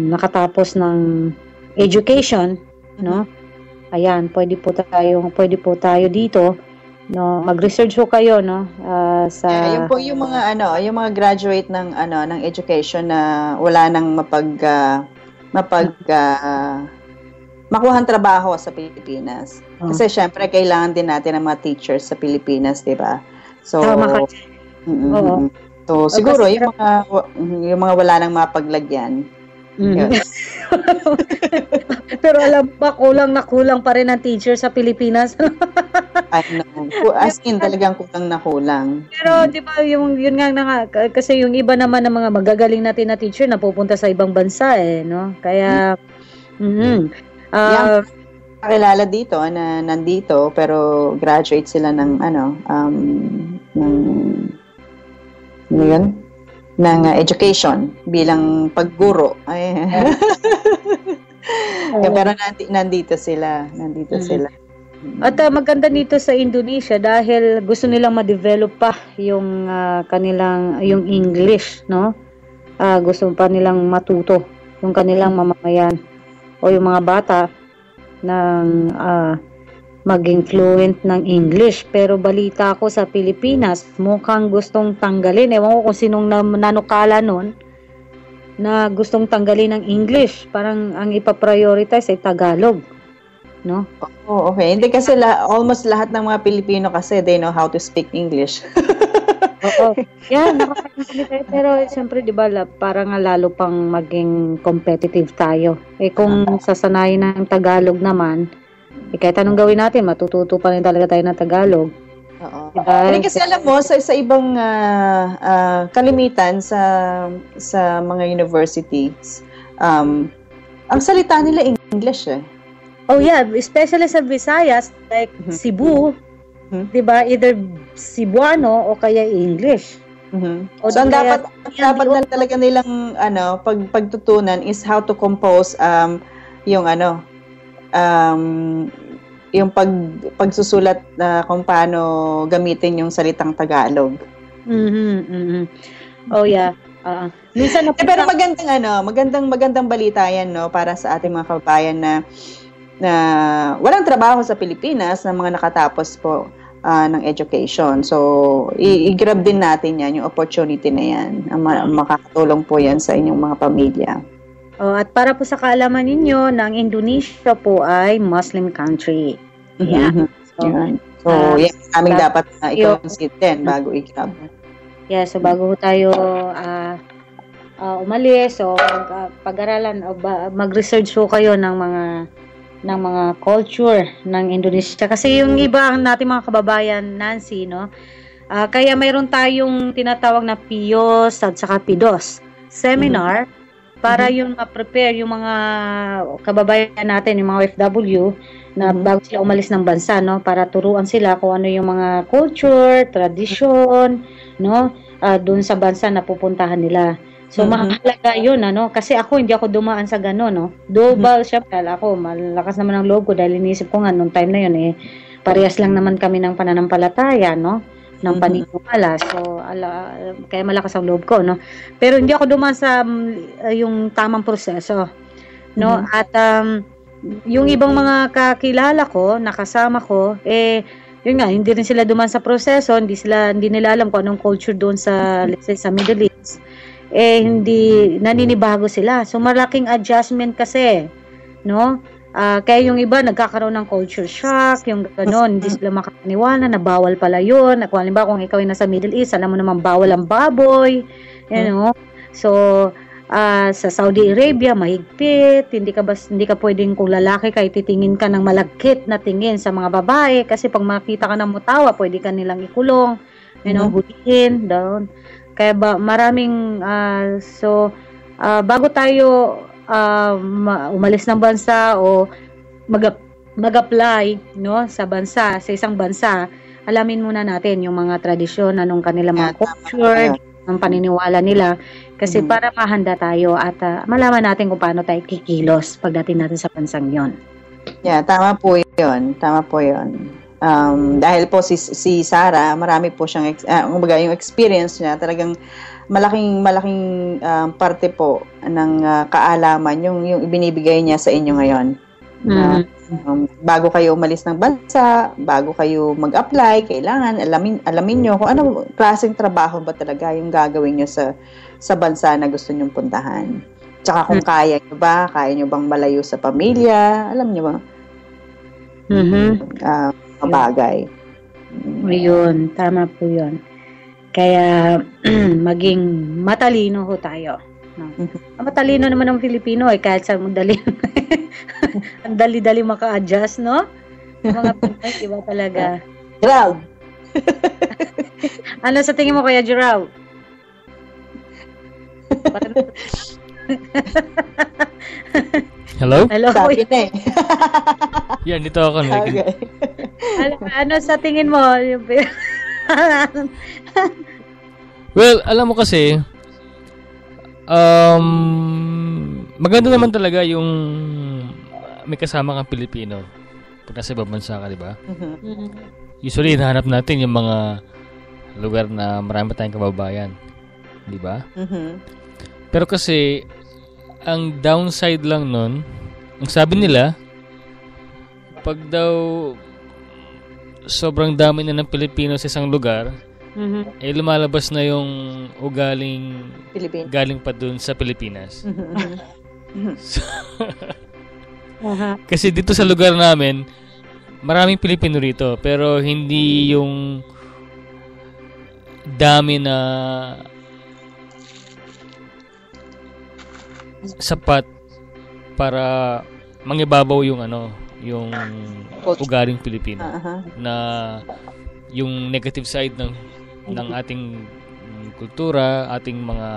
nakatapos ng education, no? Ayan, pwede po tayo dito, no, mag-research po kayo, no, sa yun po yung mga graduate ng education na wala nang makuhang trabaho sa Pilipinas. Kasi syempre kailangan din natin ng mga teachers sa Pilipinas, 'di ba? So So siguro yung mga wala nang mapaglagyan. Pero alam ba, kulang pa rin ang teacher sa Pilipinas. I know. As in, talagang kulang. Pero di ba yun nga kasi yung iba naman ng mga magagaling natin na teacher napupunta sa ibang bansa no? Kaya kakilala dito na nandito pero graduate sila ng ng education bilang pagguro. Pero nandito sila. At maganda dito sa Indonesia dahil gusto nilang ma-develop pa yung yung English, no? Gusto pa nilang matuto yung kanilang mamamayan o yung mga bata ng maging fluent ng English. Pero balita ko sa Pilipinas, mukhang gustong tanggalin. Ewan ko kung sinong nanukala nun na gustong tanggalin ng English. Parang ang ipaprioritize ay Tagalog. No? Oh, okay. Hindi kasi almost lahat ng mga Pilipino kasi they know how to speak English. Oo. Yan, nakakaintindi. Pero siyempre, di ba, parang lalo pang maging competitive tayo. Kung sasanayin ng Tagalog naman, kahit anong gawin natin, matututo pa rin talaga tayo ng Tagalog. Oo. Diba? Kasi alam mo, sa ibang kalimitan sa mga universities, ang salita nila English Oh yeah, especially sa Visayas, like Cebu, diba, either Cebuano o kaya English. So, ang dapat na talaga nilang pagtutunan is how to compose yung pagsusulat kung paano gamitin yung salitang Tagalog. Oh yeah. Minsan pero magandang balita yan, no, para sa ating mga kababayan na walang trabaho sa Pilipinas na mga nakatapos po ng education. So, i-grab din natin yan, yung opportunity na yan. Makakatulong po yan sa inyong mga pamilya. At para po sa kaalaman ninyo, na ang Indonesia po ay Muslim country. Yeah. So, yan aming dapat na i-consider din bago i-grab. Yeah, so bago tayo umalis, so pag-aralan, mag-research po kayo ng mga culture ng Indonesia. Kasi yung iba natin mga kababayan, Nancy, no? Kaya mayroon tayong tinatawag na PIOS at saka PIDOS seminar para yung ma-prepare yung mga kababayan natin, yung mga OFW na bago sila umalis ng bansa, no? Para turuan sila kung ano yung mga culture, tradition, no? Doon sa bansa na pupuntahan nila. So, mahalaga yun, kasi hindi ako dumaan sa gano'n, no? Syempre, ako, malakas naman ang loob ko dahil inisip ko nga, nung time na yun, parehas lang naman kami ng pananampalataya, no? Ng paniniwala. So, kaya malakas ang loob ko, no? Pero hindi ako dumaan sa yung tamang proseso, no? At, yung ibang mga kakilala ko, nakasama ko, yun nga, hindi rin sila dumaan sa proseso, hindi nila alam kung anong culture doon sa, let's say, sa Middle East. Hindi naninibago sila. So malaking adjustment kasi, no? Kaya yung iba nagkakaroon ng culture shock, yung gano'n, hindi sila makakaniwala na bawal pala yun. Kung halimbawa kung ikaw ay nasa Middle East, alam mo naman bawal ang baboy, So, sa Saudi Arabia, mahigpit, hindi ka pwedeng kung lalaki ka, titingin ka ng malagkit na tingin sa mga babae, kasi pag makita ka ng mutawa, pwede ka nilang ikulong, hulihin, doon. Kaya maraming, bago tayo umalis ng bansa o mag-apply sa isang bansa, alamin muna natin yung mga tradisyon, anong kanilang mga culture, ang paniniwala nila, kasi para mahanda tayo at malaman natin kung paano tayo kikilos pagdating natin sa bansang yon. Yeah, tama po yun. Dahil po si Sarah, marami po siyang yung experience niya, talagang malaking parte po ng kaalaman yung ibinibigay niya sa inyo ngayon. Bago kayo umalis ng bansa, bago kayo mag-apply, kailangan alamin nyo kung ano klaseng trabaho ba talaga yung gagawin nyo sa bansa na gusto nyong puntahan. Tsaka kung kaya nyo bang malayo sa pamilya, alam nyo ba? Bagay. Yun, tama po yun. Kaya maging matalino ho tayo. Matalino naman ng Filipino kahit sa madali. Ang dali-dali maka-adjust, no? Mga Pinoy, iba talaga. Gerald! Ano sa tingin mo, Kuya Gerald? Hello? Sabi na eh. Yan, dito ako. Okay. Ano sa tingin mo? Well, alam mo kasi, maganda naman talaga yung may kasama kang Pilipino pag nasa ibang bansa ka, di ba? Usually, hinahanap natin yung mga lugar na marami tayong kababayan. Di ba? Pero kasi, ang downside lang nun, ang sabi nila, pag daw sobrang dami na ng Pilipino sa isang lugar, lumalabas na yung ugaling galing pa dun sa Pilipinas. So, kasi dito sa lugar namin, maraming Pilipino rito, pero hindi yung dami na sapat para mangibabaw yung yung ugaling Pilipino na yung negative side ng ating kultura, ating mga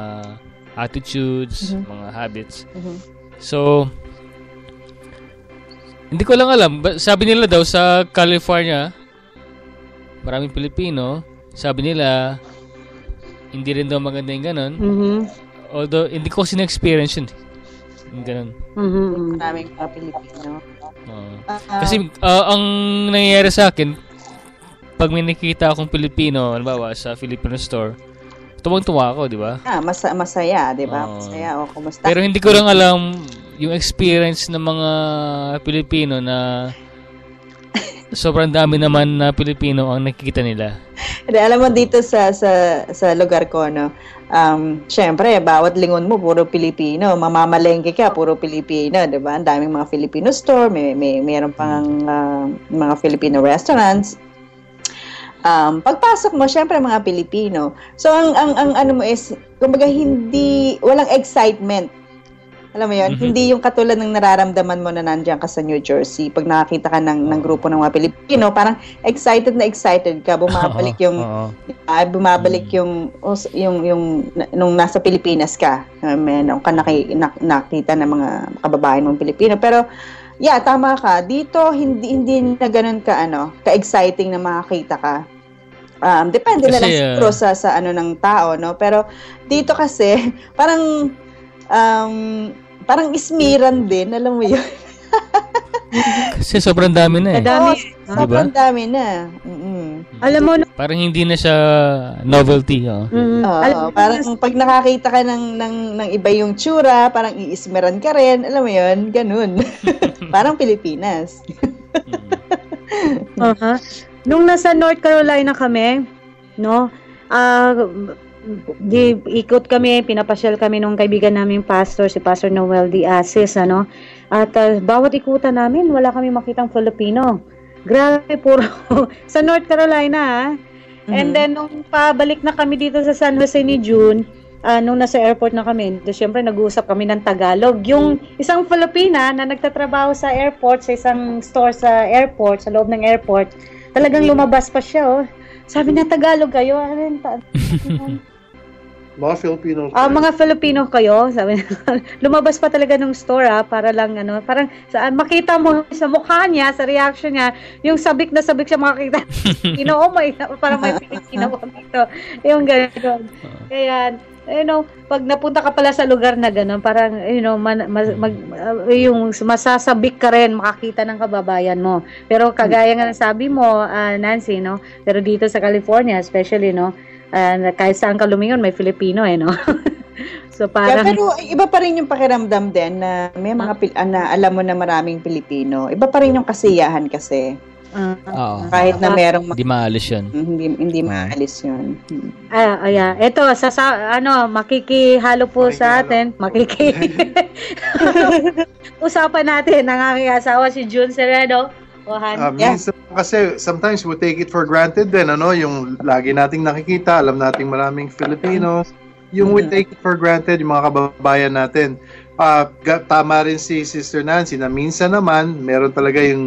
attitudes, mga habits. So, hindi ko lang alam. Sabi nila daw sa California, maraming Pilipino. Sabi nila, hindi rin daw maganda yung ganun. Although, hindi ko kasi na-experience yun. Yung ganun. Maraming Pilipino. Kasi, ang nangyayari sa akin, pag may nakikita akong Pilipino, halimbawa sa Filipino store, tuwang-tuwa ako, di ba? Masaya, di ba? Masaya, kumusta? Pero hindi ko lang alam yung experience ng mga Pilipino na sobrang dami naman na Pilipino ang nakikita nila. Alam mo dito sa lugar ko, no? Syempre, bawat lingon mo puro Pilipino, mamamalengke ka puro Pilipino, 'di ba? Ang daming mga Filipino store, mayroon pang mga Filipino restaurants. Pagpasok mo, syempre mga Pilipino. So ang ano mo is, kumbaga walang excitement. Alam mo yun, hindi yung katulad ng nararamdaman mo na nandiyan ka sa New Jersey. Pag nakakita ka ng grupo ng mga Pilipino, parang excited ka, bumabalik yung nung nasa Pilipinas ka. Meron ka nakita ng mga kababayan mong Pilipino. Pero, yeah, tama ka. Dito, hindi na ganun ka-exciting na makakita ka. Depende kasi, na lang siguro sa ng tao, no? Pero, dito kasi, parang ismiran din, alam mo yun. Kasi sobrang dami na eh. Sobrang dami na. Alam mo, parang hindi na siya novelty. Parang pag nakakita ka ng iba yung tsura, parang iismeran ka rin, alam mo yun, ganun. Parang Pilipinas. Nung nasa North Carolina kami, no, ikot kami, pinapasyal kami nung kaibigan naming pastor, si Pastor Noel D. Asis, ano. At bawat ikutan namin, wala kami makitang Filipino. Grabe, puro sa North Carolina, And then, nung pabalik na kami dito sa San Jose ni June, nung nasa airport na kami, syempre nag-uusap kami ng Tagalog. Yung isang Filipina na nagtatrabaho sa airport, sa isang store sa airport, sa loob ng airport, talagang lumabas pa siya, oh. Sabi na, Tagalog kayo? Mga Filipino. Mga Filipino kayo, sabi na, lumabas pa talaga ng store, para lang, parang, makita mo sa mukha niya, sa reaction niya, yung sabik na sabik siya makakita. Parang may Filipino dito. Yung gano'n. Kaya, pag napunta ka pala sa lugar na gano'n, parang, yung masasabik ka rin, makakita ng kababayan mo. Pero kagaya nga sabi mo, Nancy, pero dito sa California, especially, kahit saan ka lumingon, may Filipino, no? So, parang... Pero iba pa rin yung pakiramdam din na may mga na alam mo na maraming Pilipino. Iba pa rin yung kasiyahan kasi. Kahit na merong... Hindi maalis yun. Hindi maalis yun. Yeah. Ito, makikihalo po sa atin. Usapan natin ang aking asawa, si June Sereno. Minsan kasi sometimes we take it for granted din, yung lagi nating nakikita, alam nating maraming Filipinos, yung we take it for granted, yung mga kababayan natin. Tama rin si Sister Nancy na minsan naman meron talaga yung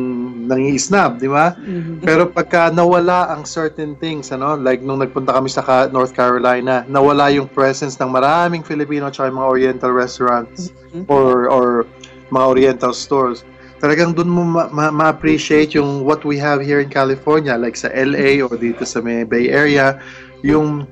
nangi-snub, di ba? Pero pagka nawala ang certain things, like nung nagpunta kami sa North Carolina, nawala yung presence ng maraming Filipino at mga Oriental restaurants or mga Oriental stores. Talagang doon mo ma-appreciate yung what we have here in California, like sa LA or dito sa may Bay Area. Yung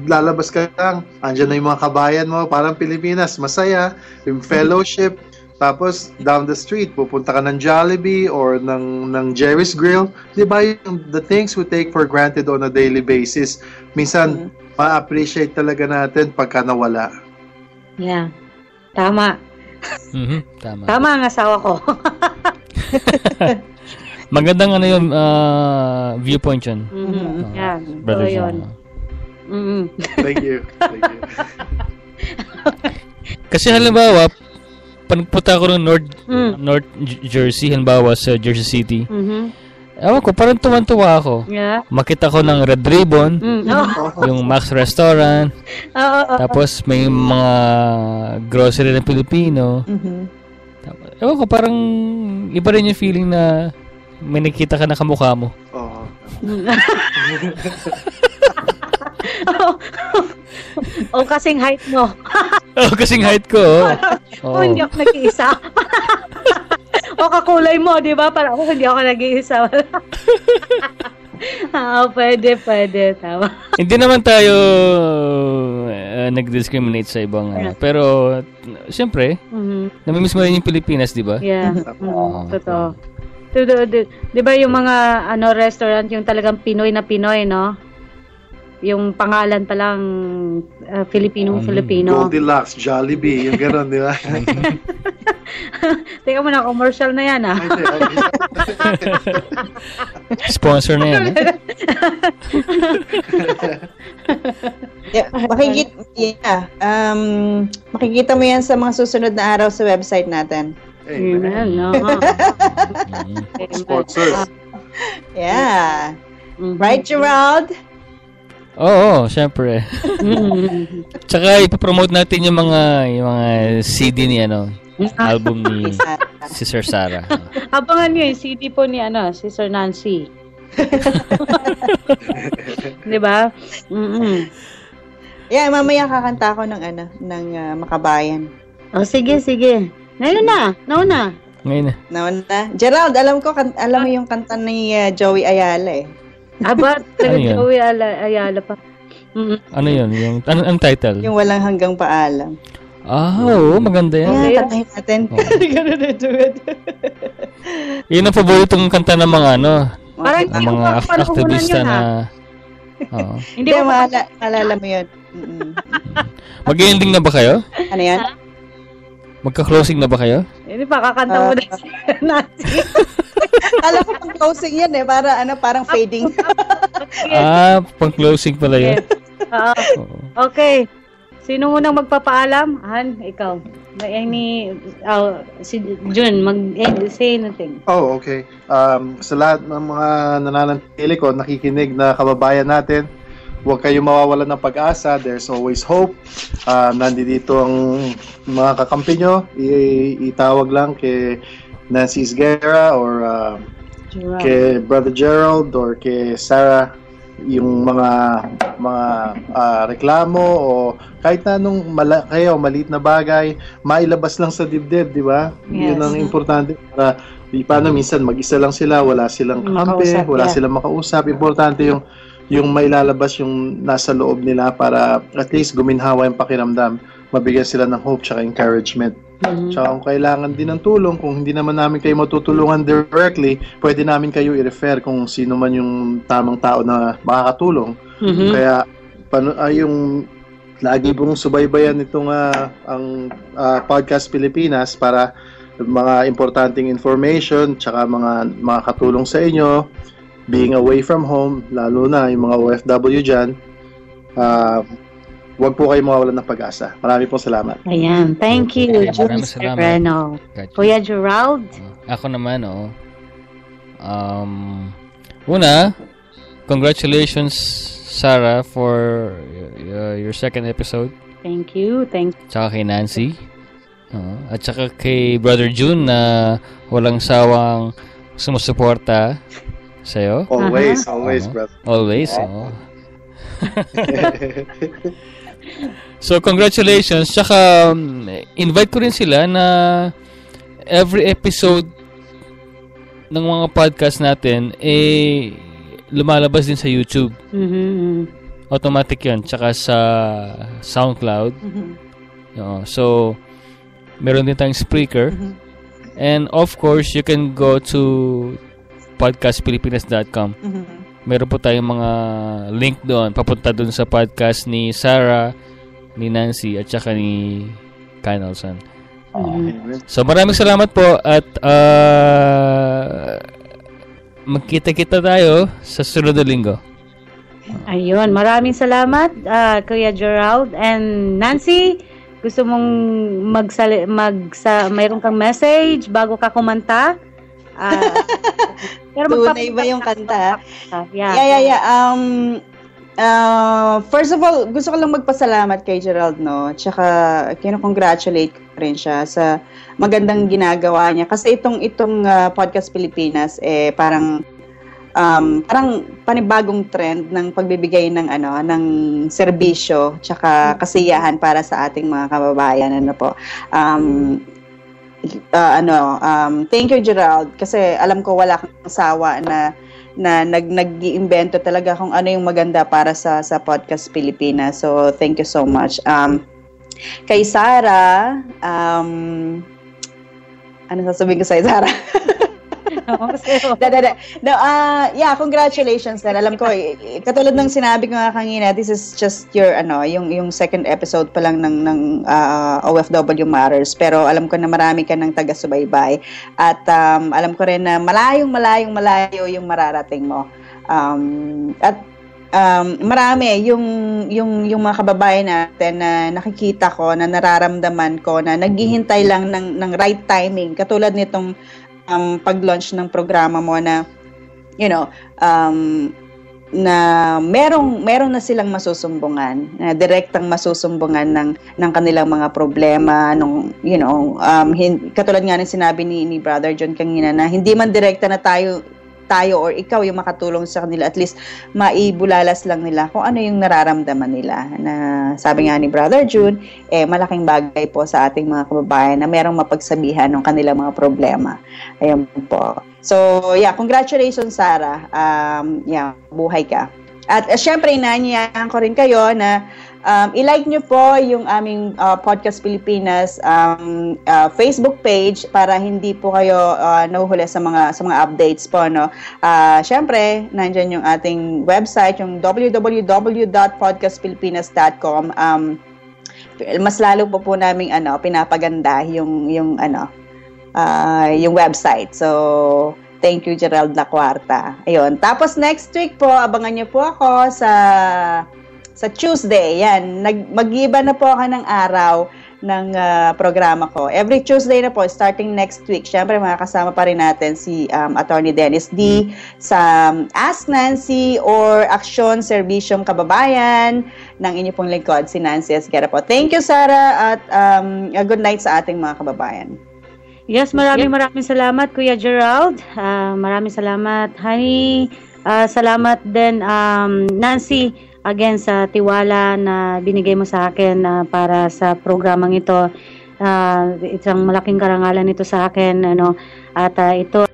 lalabas ka lang, andyan na yung mga kabayan mo, parang Pilipinas, masaya, yung fellowship. Tapos down the street, pupunta ka ng Jollibee or ng Jerry's Grill. Di ba yung the things we take for granted on a daily basis, minsan ma-appreciate talaga natin pagka nawala. Yeah, tama. Tama. Tama ang asawa ko. Magandang yung viewpoint yun. Yeah, brother yun. Thank you. Kasi halimbawa, panagpunta ko ng North Jersey, halimbawa sa Jersey City. Ewan ko, parang tuwan-tuwa ako. Yeah. Makita ko ng Red Ribbon, yung Max Restaurant, tapos may mga grocery na Pilipino. Ewan ko, parang iba rin yung feeling na may nakita ka na kamukha mo. Kasing height mo. Kasing height ko. Hindi ako nag-iisa. Kakulay mo, di ba? Parang hindi ako nag-iisa. Pwede. Tama. Hindi naman tayo nag-discriminate sa ibang pero, siyempre, namimiss mo rin yung Pilipinas, di ba? Yeah. Totoo. Di ba yung mga restaurant, yung talagang Pinoy na Pinoy, no? Yung pangalan pa lang Filipino. Goldilocks, Jollibee, yung gano'n, di ba? Teka mo na, commercial na yan, Sponsor na yan, makikita mo yan sa mga susunod na araw sa website natin. Sponsor. Yeah. Right, Gerald? Oo, syempre. Tsaka ipopromote natin yung mga CD ni album ni Sister Sarah. Abangan niyo yung CD po ni Sister Nancy. Di ba? Yeah, mamaya kakanta ako ng Makabayan. Sige. Ngayon na. Ngayon na. Gerald, alam mo yung kanta ni Joey Ayala eh. Joey Ayala pa. Ano yun? Ang title? Yung Walang Hanggang Paalam. Oo, maganda yan. Kantahin natin. Yun ang paboritong kanta ng mga parang mga aktivista na hindi ko maalala mo yun. Mag-ending na ba kayo? Ano yan? Magka-closing na ba kayo? Hindi pa, kakanta mo na Nancy. Alam ko pang closing yan para parang fading. Pang closing pala yun. Okay. Sino munang magpapaalam? Han, ikaw. Si Jun, say anything. Oh, okay. Sa lahat ng mga nananatili ko, nakikinig na kababayan natin, huwag kayo mawawalan ng pag-asa. There's always hope. Nandito ang mga kakampi nyo. Itawag lang kay Nancy Isguera or kay Brother Gerald or kay Sarah yung mga reklamo o kahit na anong maliit na bagay, mailabas lang sa dibdib, di ba? Yes. Yun ang importante para paano minsan mag-isa lang sila, wala silang kakampi, wala silang makausap. Importante yung mailalabas yung nasa loob nila para at least guminhawa yung pakiramdam, mabigyan sila ng hope tsaka encouragement. Tsaka kung kailangan din ng tulong, kung hindi naman namin kayo matutulungan directly, pwede namin kayo i-refer kung sino man yung tamang tao na makakatulong. Kaya yung lagi pong subaybayan itong ang Podcast Pilipinas para mga importanteng information tsaka mga makakatulong sa inyo being away from home, lalo na yung mga OFW dyan. Huwag po kayo mawawalan ng pag-asa. Marami pong salamat. Ayan. Thank you, Jun Serrano. Kuya Gerald? Ako naman, una, congratulations, Sarah, for your second episode. Thank you. Tsaka kay Nancy. At tsaka kay Brother Jun na walang sawang sumusuporta sa'yo. Always, brother. Always, So, congratulations. Tsaka, invite ko rin sila na every episode ng mga podcast natin, lumalabas din sa YouTube. Automatic yun. Tsaka sa SoundCloud. So, meron din tayong Spreaker. And, of course, you can go to podcastpilipinas.com. Meron po tayong mga link doon, papunta doon sa podcast ni Sarah, ni Nancy, at saka ni Kyle Nelson. So, maraming salamat po at magkita-kita tayo sa sunod na linggo. Ayun, maraming salamat, Kuya Gerald. And Nancy, gusto mong mayroon kang message bago ka kumanta? Pero tunay ba yung kanta? Yeah. First of all, gusto ko lang magpasalamat kay Gerald, no? Tsaka, congratulate ko rin siya sa magandang ginagawa niya. Kasi itong Podcast Pilipinas, parang panibagong trend ng pagbibigay ng serbisyo tsaka kasiyahan para sa ating mga kababayan. Thank you, Gerald, kasi alam ko wala kang asawa na nag-iimbento talaga kung ano yung maganda para sa Podcast Pilipinas. So, thank you so much. Kay Sarah, ano sasabihin ko sa'yo, Sarah? Congratulations na. Alam ko, katulad ng sinabi ko nga kanina, this is just your yung second episode pa lang ng OFW Matters, pero alam ko na marami ka ng taga-subaybay at alam ko rin na malayong yung mararating mo. At marami yung mga kababayan natin na nakikita ko, na nararamdaman ko na naghihintay lang ng right timing, katulad nitong pag-launch ng programa mo na na merong na silang masusumbungan, na direktang masusumbungan ng kanilang mga problema katulad nga ng sinabi ni Brother John kanina, na hindi man direkta na tayo or ikaw yung makatulong sa kanila, at least maibulalas lang nila kung ano yung nararamdaman nila. Na sabi nga ni Brother June, malaking bagay po sa ating mga kababayan na merong mapagsabihan ng kanilang mga problema. Ayun po. So, congratulations, Sarah. Buhay ka. At syempre, inaanyayahan ko rin kayo na i-like nyo po yung aming Podcast Pilipinas Facebook page para hindi po kayo nahuhuli sa mga updates po, no. Syempre, nandiyan yung ating website, yung www.podcastpilipinas.com. Mas lalo po namin pinapaganda yung website. So, thank you, Gerald La Cuarta. Ayun. Tapos next week po, abangan niyo po ako sa Sa Tuesday, yan. Mag-iba na po ako ng araw ng programa ko. Every Tuesday na po, starting next week, syempre makakasama pa rin natin si Attorney Dennis D. sa Ask Nancy or Aksyon Serbisyong Kababayan ng inyo pong lingkod, si Nancy Esguerra po. Thank you, Sarah, at good night sa ating mga kababayan. Yes, maraming salamat, Kuya Gerald. Maraming salamat, Honey. Salamat din, Nancy, again sa tiwala na binigay mo sa akin para sa programang ito. Isang malaking karangalan ito sa akin, at ito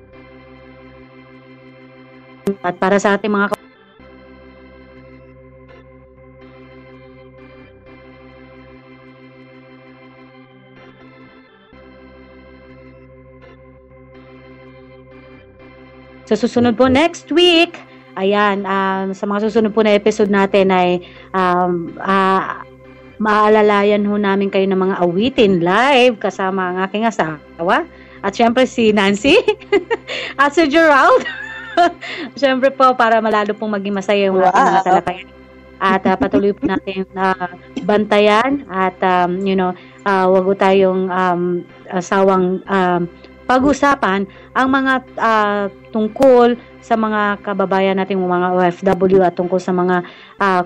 at para sa ating mga sa susunod po next week. Ayan, sa mga susunod po na episode natin ay maalalayan ho namin kayo ng mga awitin live kasama ang aking asawa at syempre si Nancy at si Gerald. Syempre po para malalo pong maging masaya yung ating mga talakayan. At patuloy po natin bantayan at wag po tayong sawang pag-usapan ang mga tungkol sa mga kababayan nating mga OFW at tungkol sa mga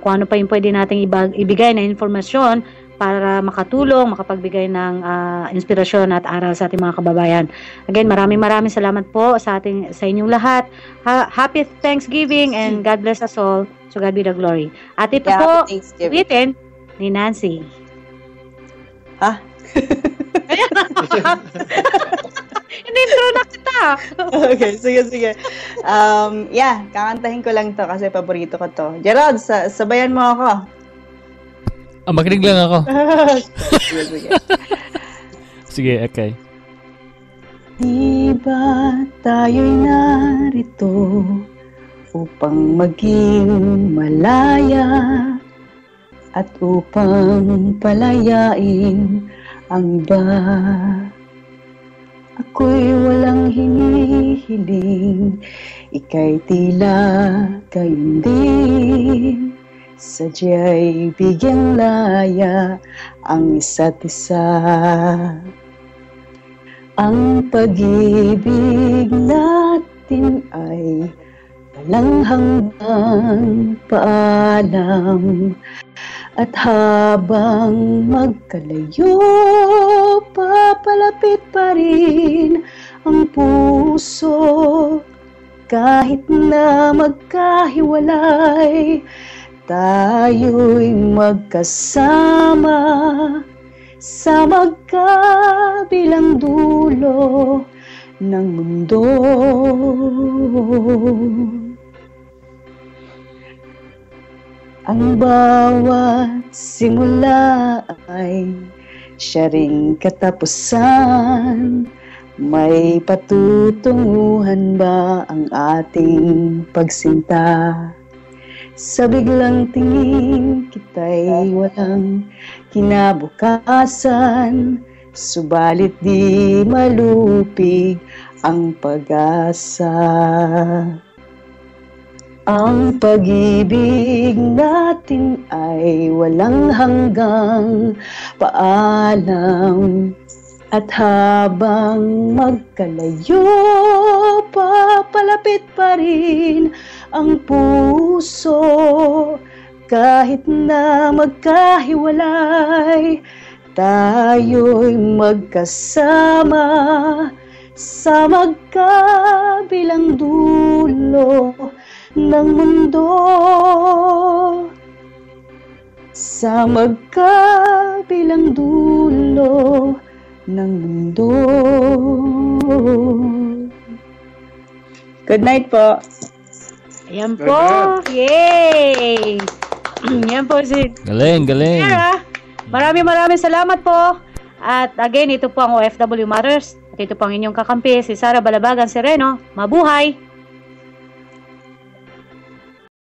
kung ano pa yung pwede nating ibigay na informasyon para makatulong, makapagbigay ng inspirasyon at aral sa ating mga kababayan. Again, maraming salamat po sa inyong lahat. Happy Thanksgiving and God bless us all. So God be the glory. At ito po, ulitin ni Nancy. Ha? In-intro na kita. Okay, sige. Kakantahin ko lang to kasi paborito ko to. Gerald, sabayan mo ako. Makinig lang ako. Sige. Sige, okay. Di ba tayo'y narito upang maging malaya at upang palayain ang iba? Ako'y walang hinihiling, ika'y tila gayon din. Sadya'y bigyang laya ang isa't isa. Ang pag-ibig natin ay walang hanggang paalam. At habang magkalayo, papalapit pa rin ang puso. Kahit na magkahiwalay, tayo'y magkasama sa magkabilang dulo ng mundo. Ang bawat simula ay siya ring katapusan. May patutunguhan ba ang ating pagsinta? Sa biglang tingin kita'y walang kinabukasan, subalit di malupig ang pag-asa. Ang pag-ibig natin ay walang hanggang paalam. At habang magkalayo, papalapit pa rin ang puso. Kahit na magkahiwalay, tayo'y magkasama sa magkabilang dulo ng mundo. Sa magkabilang dulo ng mundo. Good night po. Ayan po. Yay! Yan po si Galing. Sarah. Maraming salamat po. At again, ito po ang OFW Matters. At ito po ang inyong kakampi, si Sarah Balabagan Sereno. Mabuhay!